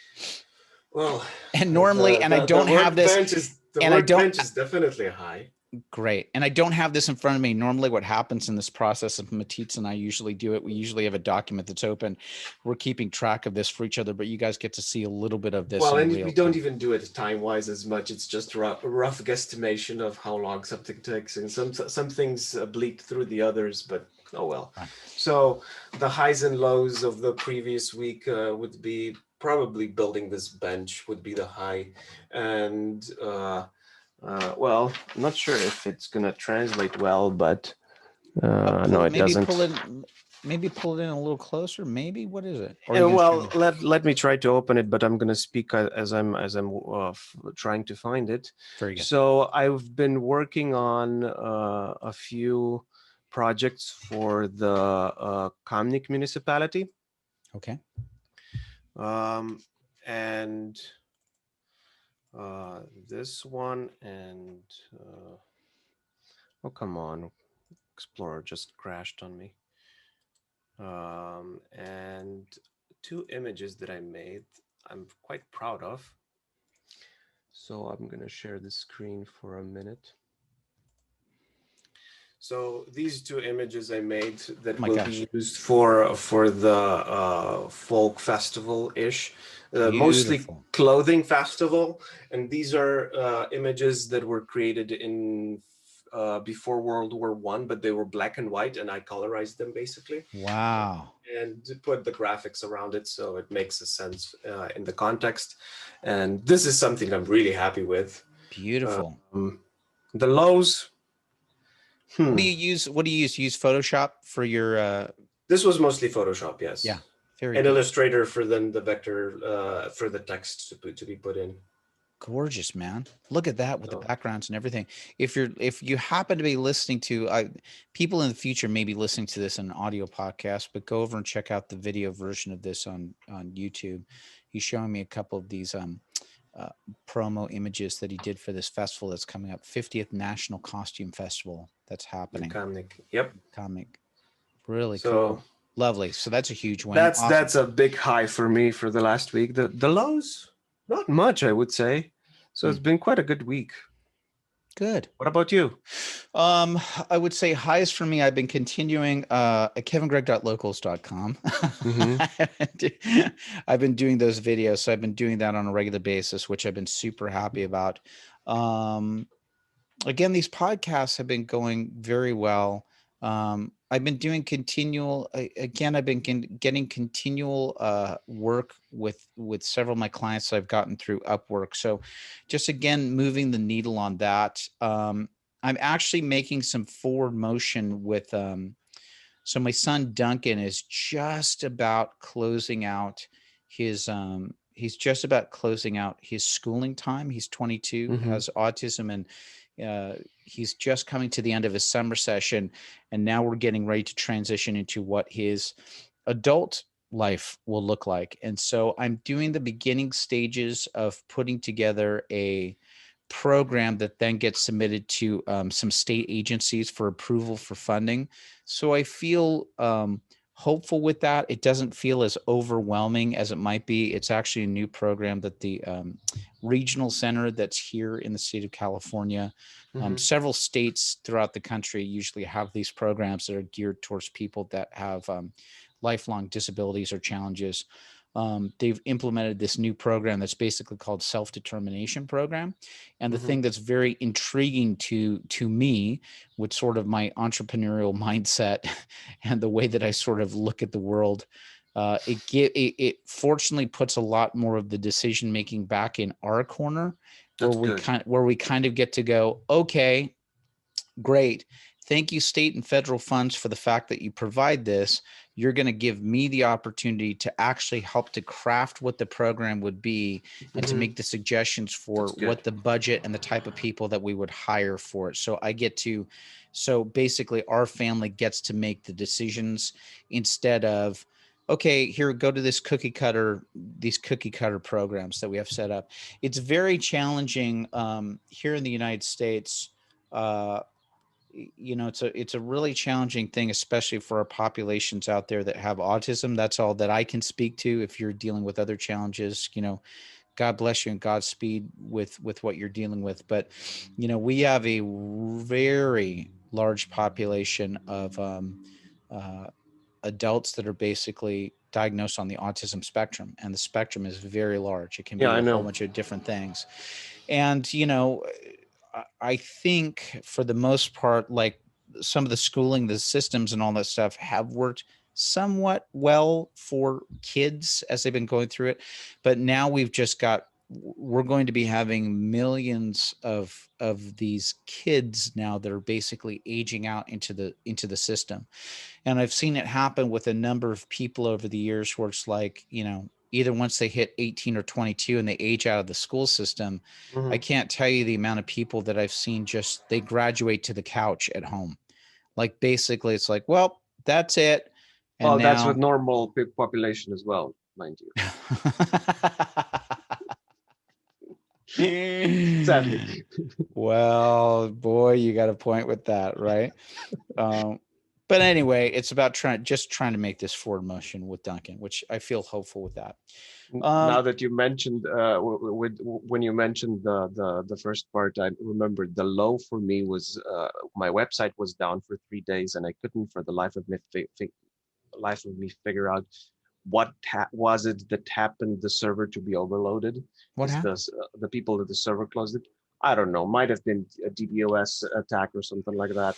Well, and normally, and I don't have this, the workbench is definitely a high. Great. And I don't have this in front of me. Normally what happens in this process, of Matic and I usually do it, we usually have a document that's open. We're keeping track of this for each other, but you guys get to see a little bit of this. Well, and we don't even do it time-wise as much. It's just a rough guesstimation of how long something takes. And some things bleed through the others, but oh well. Right. So the highs and lows of the previous week would be probably building this bench would be the high. And well, I'm not sure if it's going to translate well, but no, it doesn't. Maybe pull it in a little closer. Maybe. What is it? Well, let me try to open it, but I'm going to speak as I'm trying to find it. Very good. So I've been working on a few projects for the Kamnik municipality. Okay. And this one and oh, come on, Explorer just crashed on me. And two images that I made I'm quite proud of. So I'm going to share the screen for a minute. So these two images I made that will be used for the folk festival-ish, mostly clothing festival. And these are images that were created in before World War I, but they were black and white, and I colorized them basically. Wow. And put the graphics around it so it makes a sense in the context. And this is something I'm really happy with. Beautiful. The lows. What do you use? Use Photoshop for your? This was mostly Photoshop, yes. Yeah, very good. Illustrator for then the vector for the text to be put in. Gorgeous, man. Look at that with the backgrounds and everything. If you happen to be listening to people in the future may be listening to this on an audio podcast, but go over and check out the video version of this on YouTube. He's showing me a couple of these promo images that he did for this festival that's coming up, 50th National Costume Festival that's happening. Comic. Yep. Comic. Really So cool. Lovely. So that's a huge win. Awesome. That's a big high for me for the last week. The lows, not much, I would say. So it's been quite a good week. Good. What about you? I would say highs for me. I've been continuing at kevingregg.locals.com. Mm-hmm. I've been doing those videos. So I've been doing that on a regular basis, which I've been super happy about. Again, these podcasts have been going very well. I've been doing continual, again, I've been getting continual work with several of my clients that I've gotten through Upwork. So just again, moving the needle on that. I'm actually making some forward motion with, so my son Duncan is just about closing out his, he's just about closing out his schooling time. He's 22, has autism, and he's just coming to the end of his summer session, and now we're getting ready to transition into what his adult life will look like. And so I'm doing the beginning stages of putting together a program that then gets submitted to some state agencies for approval for funding. So I feel hopeful with that. It doesn't feel as overwhelming as it might be. It's actually a new program that the regional center that's here in the state of California, several states throughout the country usually have these programs that are geared towards people that have lifelong disabilities or challenges. They've implemented this new program that's basically called self-determination program. And the thing that's very intriguing to me with sort of my entrepreneurial mindset and the way that I sort of look at the world, it fortunately puts a lot more of the decision-making back in our corner, where we kind of get to go, okay, great. Thank you, state and federal funds, for the fact that you provide this. You're going to give me the opportunity to actually help to craft what the program would be and to make the suggestions for what the budget and the type of people that we would hire for it. So I get to, so basically our family gets to make the decisions instead of, okay, here, go to these cookie cutter programs that we have set up. It's very challenging here in the United States. You know, it's a really challenging thing, especially for our populations out there that have autism. That's all that I can speak to. If you're dealing with other challenges, you know, God bless you and Godspeed with what you're dealing with. But, you know, we have a very large population of adults that are basically diagnosed on the autism spectrum, and the spectrum is very large. It can be a whole bunch of different things. And, you know, I think for the most part, like some of the schooling, the systems and all that stuff have worked somewhat well for kids as they've been going through it. But now we're going to be having millions of these kids now that are basically aging out into the system. And I've seen it happen with a number of people over the years where it's like, you know, either once they hit 18 or 22 and they age out of the school system, I can't tell you the amount of people that I've seen just, they graduate to the couch at home. Like basically it's like, well, that's it. And well, that's with normal population as well, mind you. Sadly. Well, boy, you got a point with that, right? But anyway, it's about trying to make this forward motion with Duncan, which I feel hopeful with that. Now that you mentioned, when you mentioned the first part, I remembered the low for me was my website was down for 3 days, and I couldn't for the life of me figure out what was it that happened the server to be overloaded. What happened? The people at the server closed it. I don't know. Might have been a DDoS attack or something like that.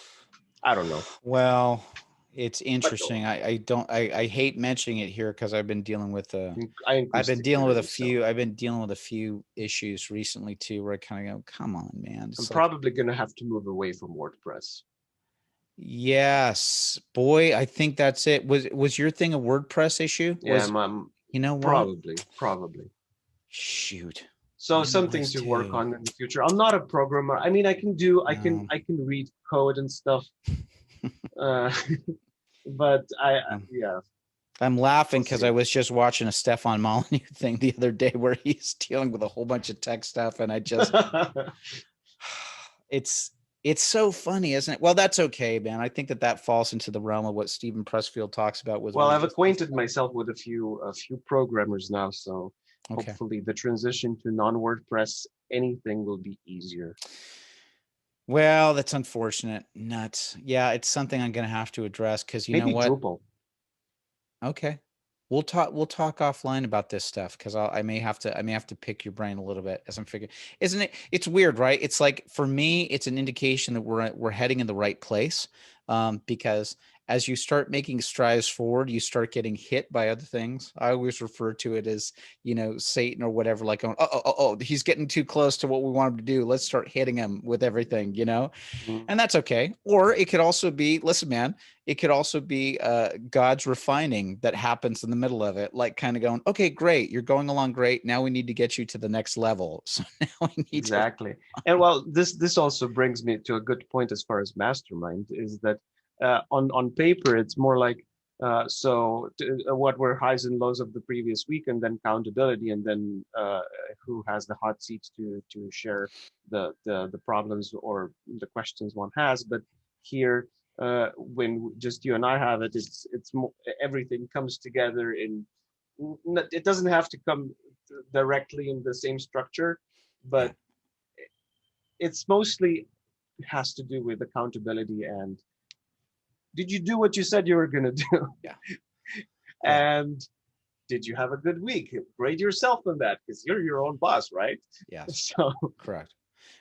I don't know. Well, it's interesting. I hate mentioning it here because I've been dealing with I've been dealing with a few issues recently too, where I kind of go, come on, man. I'm probably gonna have to move away from WordPress. Yes, boy, I think that's it. Was your thing a WordPress issue? Yeah, you know what? Probably. Shoot. So something to work on in the future. I'm not a programmer. I mean, I can read code and stuff. But yeah. I'm laughing We'll because see. I was just watching a Stefan Molyneux thing the other day where he's dealing with a whole bunch of tech stuff, and I just it's it's so funny, isn't it? Well, that's okay, man. I think that that falls into the realm of what Stephen Pressfield talks about with Well, I've resistance. acquainted myself with a few programmers now, so Okay. hopefully the transition to non-WordPress anything will be easier. Well, that's unfortunate. Nuts. Yeah, it's something I'm going to have to address because you know Maybe what? Drupal. Okay. We'll talk offline about this stuff because I may have to pick your brain a little bit as I'm figuring. Isn't it? It's weird, right? It's like for me, it's an indication that we're heading in the right place. Because as you start making strides forward, you start getting hit by other things. I always refer to it as, Satan or whatever, like going, oh, he's getting too close to what we want him to do. Let's start hitting him with everything. Mhm. And that's okay. Or it could also be, listen, man, it could also be God's refining that happens in the middle of it, like kind of going, okay, great, you're going along great. Now we need to get you to the next level. So now we need to. Exactly. And well, this also brings me to a good point as far as Mastermind is that on paper it's more like what were highs and lows of the previous week, and then accountability, and then who has the hot seats to share the problems or the questions one has. But here, when just you and I have it, it's more, everything comes together in. It doesn't have to come directly in the same structure, Yeah. but it's mostly has to do with accountability and did you do what you said you were going to do? Yeah. Yeah. And did you have a good week? Grade yourself on that because you're your own boss, right? Yes. So Correct.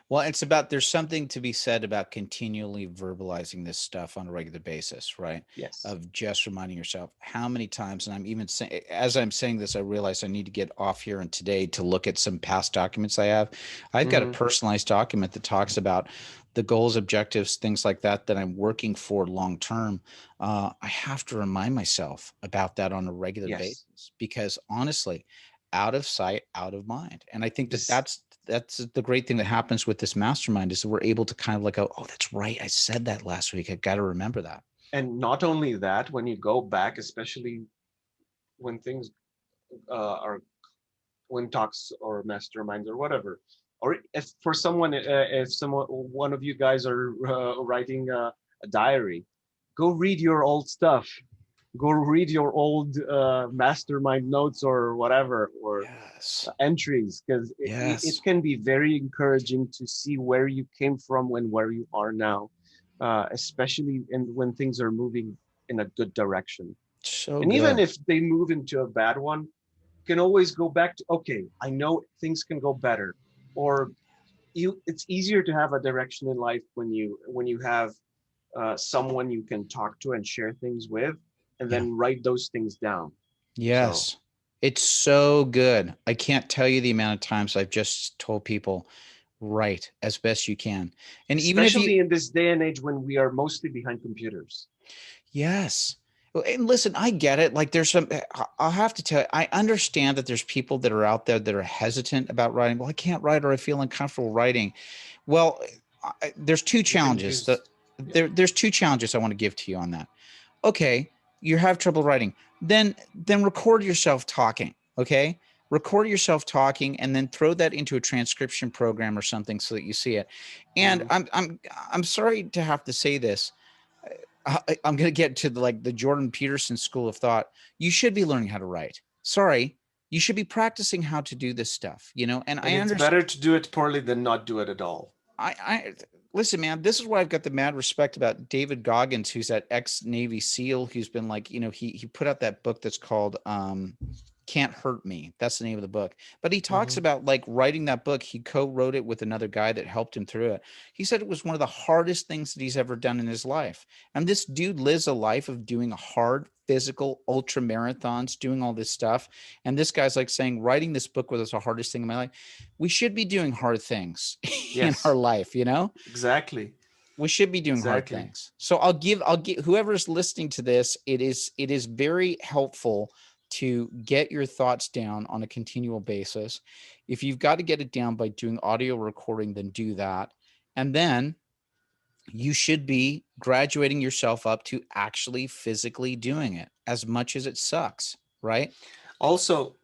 Well, there's something to be said about continually verbalizing this stuff on a regular basis, right? yes. Of just reminding yourself how many times, and I'm even saying, as I'm saying this, I realize I need to get off here and today to look at some past documents I have. I've got a Mm-hmm. personalized document that talks about the goals, objectives, things like that I'm working for long term. I have to remind myself about that on a regular Yes. basis because honestly, out of sight, out of mind. And I think that This that's the great thing that happens with this mastermind is that we're able to kind of like go, oh, that's right. I said that last week. I got to remember that. and not only that, when you go back, especially when things are when talks or masterminds or whatever, or if for someone, if someone, one of you guys are writing a diary, go read your old stuff. Go read your old mastermind notes or whatever, or Yes. entries, because it Yes. can be very encouraging to see where you came from and where you are now, especially when things are moving in a good direction. So And even good. if they move into a bad one, you can always go back to, okay, I know things can go better, or it's easier to have a direction in life when you have someone you can talk to and share things with, and Yeah. then write those things down. So, Yes. It's so good. I can't tell you the amount of times I've just told people, write as best you can. And even if you, especially in this day and age when we are mostly behind computers. yes. Well, and listen, I get it. Like there's some, I'll have to tell you, I understand that there's people that are out there that are hesitant about writing. Well, I can't write or I feel uncomfortable writing. Well, there's two You can challenges. use, yeah. There's two challenges I want to give to you on that. Okay, you have trouble writing. Then record yourself talking. Okay, record yourself talking and then throw that into a transcription program or something so that you see it. And Mhm. I'm sorry to have to say this. I'm going to get to the Jordan Peterson school of thought. You should be learning how to write. Sorry, you should be practicing how to do this stuff. And And I it's understand. better to do it poorly than not do it at all. I listen, man. This is why I've got the mad respect about David Goggins, who's that ex Navy SEAL, who's been like, he put out that book that's called "Can't Hurt Me." That's the name of the book. But he talks Mhm. about like writing that book. He co-wrote it with another guy that helped him through it. He said it was one of the hardest things that he's ever done in his life. And this dude lives a life of doing a hard physical ultra marathons, doing all this stuff. And this guy's like saying, writing this book was the hardest thing in my life. We should be doing hard things in our Yes, life. exactly, We should be doing hard exactly. things. So I'll give whoever's listening to this, it is very helpful to get your thoughts down on a continual basis. If you've got to get it down by doing audio recording, then do that. And then you should be graduating yourself up to actually physically doing it. as much as it sucks, right? Also,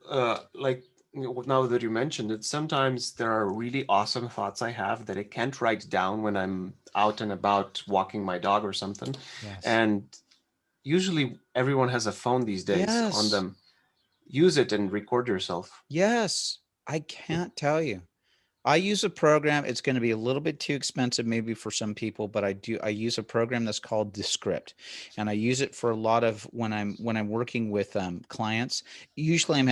like now that you mentioned it, sometimes there are really awesome thoughts I have that I can't write down when I'm out and about walking my dog or something. Yes. And usually everyone has a phone these days on Yes. them. Use it and record yourself. Yes. I can't tell you. I use a program. It's going to be a little bit too expensive maybe for some people, but I use a program that's called Descript, and I use it for a lot of when I'm working with clients. Usually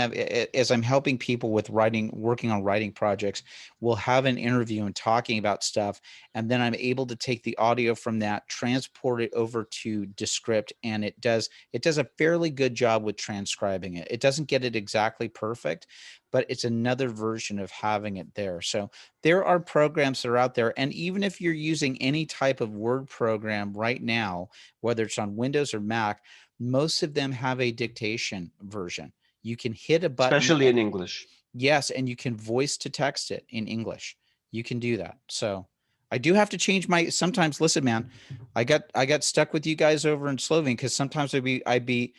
as I'm helping people with working on writing projects, we'll have an interview and talking about stuff, and then I'm able to take the audio from that, transport it over to Descript, and it does a fairly good job with transcribing it. It doesn't get it exactly perfect, but it's another version of having it there. So there are programs that are out there. And even if you're using any type of Word program right now, whether it's on Windows or Mac, most of them have a dictation version. You can hit a button. Especially in English. Yes, and you can voice to text it in English. You can do that. So I do have to change sometimes. Listen, man, I got stuck with you guys over in Slovene because sometimes I'd be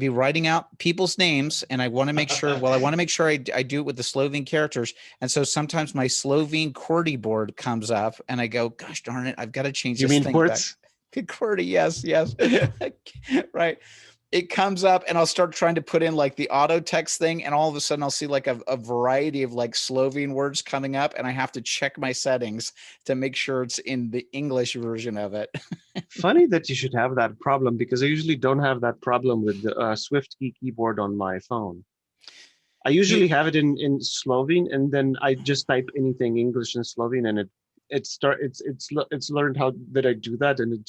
writing out people's names, and I want to make sure. Well, I want to make sure I do it with the Slovene characters, and so sometimes my Slovene QWERTY board comes up, and I go, "Gosh darn it, I've got to change You this mean thing back." QWERTs? QWERTY, yes, yes, right. It comes up, and I'll start trying to put in like the auto text thing, and all of a sudden I'll see like a variety of like Slovene words coming up, and I have to check my settings to make sure it's in the English version of it. Funny that you should have that problem because I usually don't have that problem with the Swift key keyboard on my phone. I You, usually have it in Slovene, and then I just type anything English and Slovene, and it's learned how that I do that, and it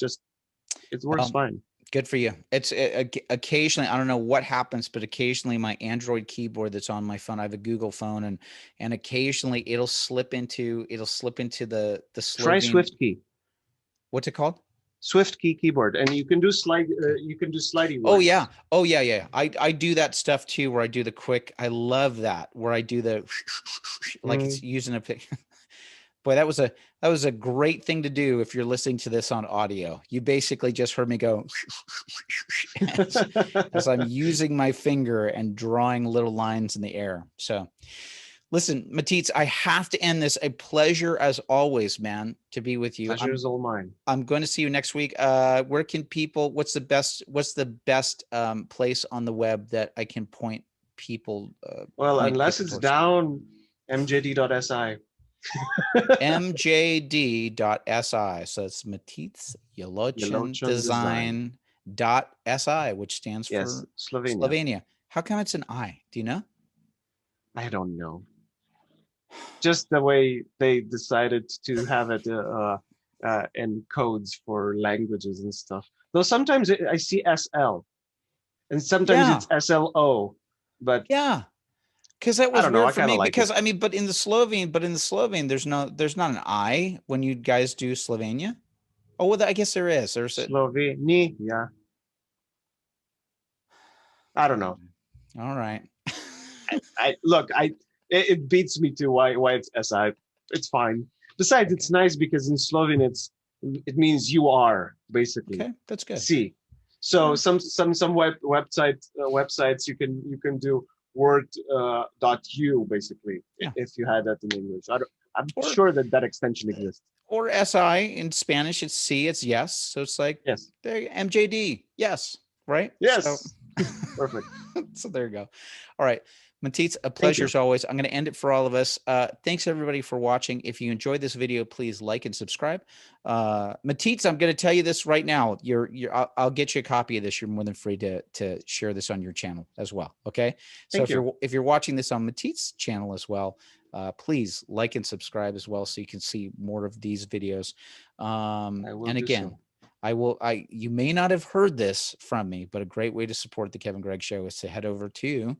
works well, fine. good for you. Occasionally, I don't know what happens, but occasionally my Android keyboard that's on my phone, I have a Google phone, and occasionally it'll slip into the Try Slovene. Swift key, What's it called? Swift key keyboard, and you can do slidey Oh yeah. words. Oh yeah, yeah. I do that stuff too, where I do the quick. I love that, where I do the like it's Mm. using a pic. Boy, that was a great thing to do if you're listening to this on audio. You basically just heard me go as I'm using my finger and drawing little lines in the air. So listen, Matits, I have to end this. A pleasure as always, man, to be with you. Pleasure is all mine. I'm going to see you next week. Where can people, what's the best place on the web that I can point Well, unless people it's towards? down, mjd.si. mjd.si. So it's Matits Jelovčan Jelovčan design. Design.si, which stands Yes, for Slovenia. Slovenia. How come it's an I? Do you know? I don't know. Just the way they decided to have it in codes for languages and stuff. Though sometimes I see SL and sometimes Yeah. it's SLO, but Yeah. Because that I was don't know. weird I for kind of me. like it. Because I mean, but in the Slovene, there's not an I when you guys do Slovenia. Oh, well, I guess there is. There's a. Slovenia. I don't know. All right. I look. It beats me to why it's SI. It's fine. Besides, Okay. it's nice because in Slovene it means you are basically. Okay, that's good. See, so Yeah. some websites you can do word dot u basically Yeah. if you had that in English. I'm Or sure that extension exists. or SI in Spanish. It's C. It's yes. So it's like Yes. there MJD. Yes. Right. So. Yes. Perfect. So there you go. All right. Matits, a Thank pleasure you. as always. I'm going to end it for all of us. Thanks everybody for watching. If you enjoyed this video, please like and subscribe. Matits, I'm going to tell you this right now. I'll get you a copy of this. You're more than free to share this on your channel as well. Okay. So Thank you. if you're watching this on Matits' channel as well, please like and subscribe as well so you can see more of these videos. I will And do again, so. you may not have heard this from me, but a great way to support the Kevin Gregg Show is to head over to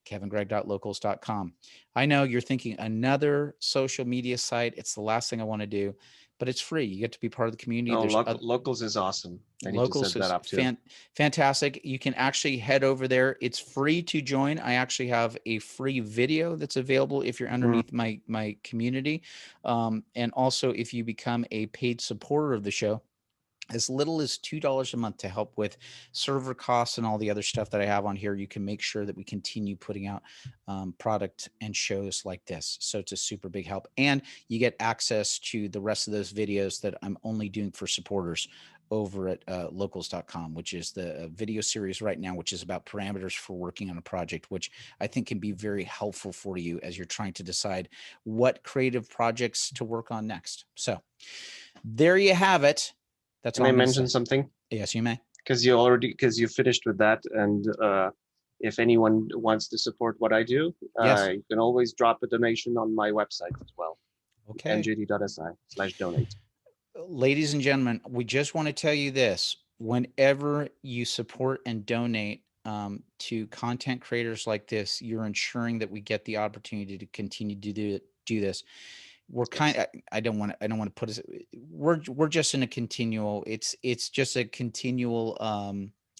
kevingregg.locals.com. I know you're thinking another social media site. It's the last thing I want to do, but it's free. You get to be part of the community. No, There's locals is awesome. I need to Locals set that is up too. fantastic. You can actually head over there. It's free to join. I actually have a free video that's available if you're underneath my community. And also if you become a paid supporter of the show, as little as $2 a month to help with server costs and all the other stuff that I have on here. You can make sure that we continue putting out product and shows like this. So it's a super big help. And you get access to the rest of those videos that I'm only doing for supporters over at locals.com, which is the video series right now, which is about parameters for working on a project, which I think can be very helpful for you as you're trying to decide what creative projects to work on next. So there you have it. That's Can all I I'm gonna mention say. something? Yes, you may. Because you finished with that, and if anyone wants to support what I do, Yes. you can always drop a donation on my website as well. Okay. njd.si/donate. Ladies and gentlemen, we just want to tell you this. Whenever you support and donate to content creators like this, you're ensuring that we get the opportunity to continue to do this. We're kind of, I don't want to put us, we're just in a continual, it's just a continual,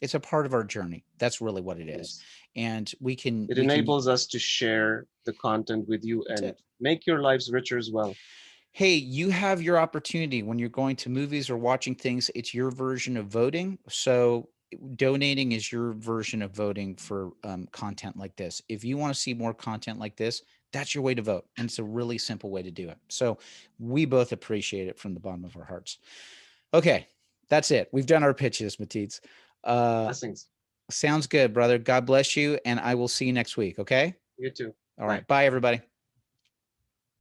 it's a part of our journey. That's really what it is. Yes. And it enables us to share the content with you and make your lives richer as well. Hey, you have your opportunity when you're going to movies or watching things. It's your version of voting. So donating is your version of voting for content like this. If you want to see more content like this, that's your way to vote. And it's a really simple way to do it. So we both appreciate it from the bottom of our hearts. Okay, that's it. We've done our pitches, Matic. Blessings. Sounds good, brother. God bless you. And I will see you next week. Okay? You too. All right. Bye, everybody.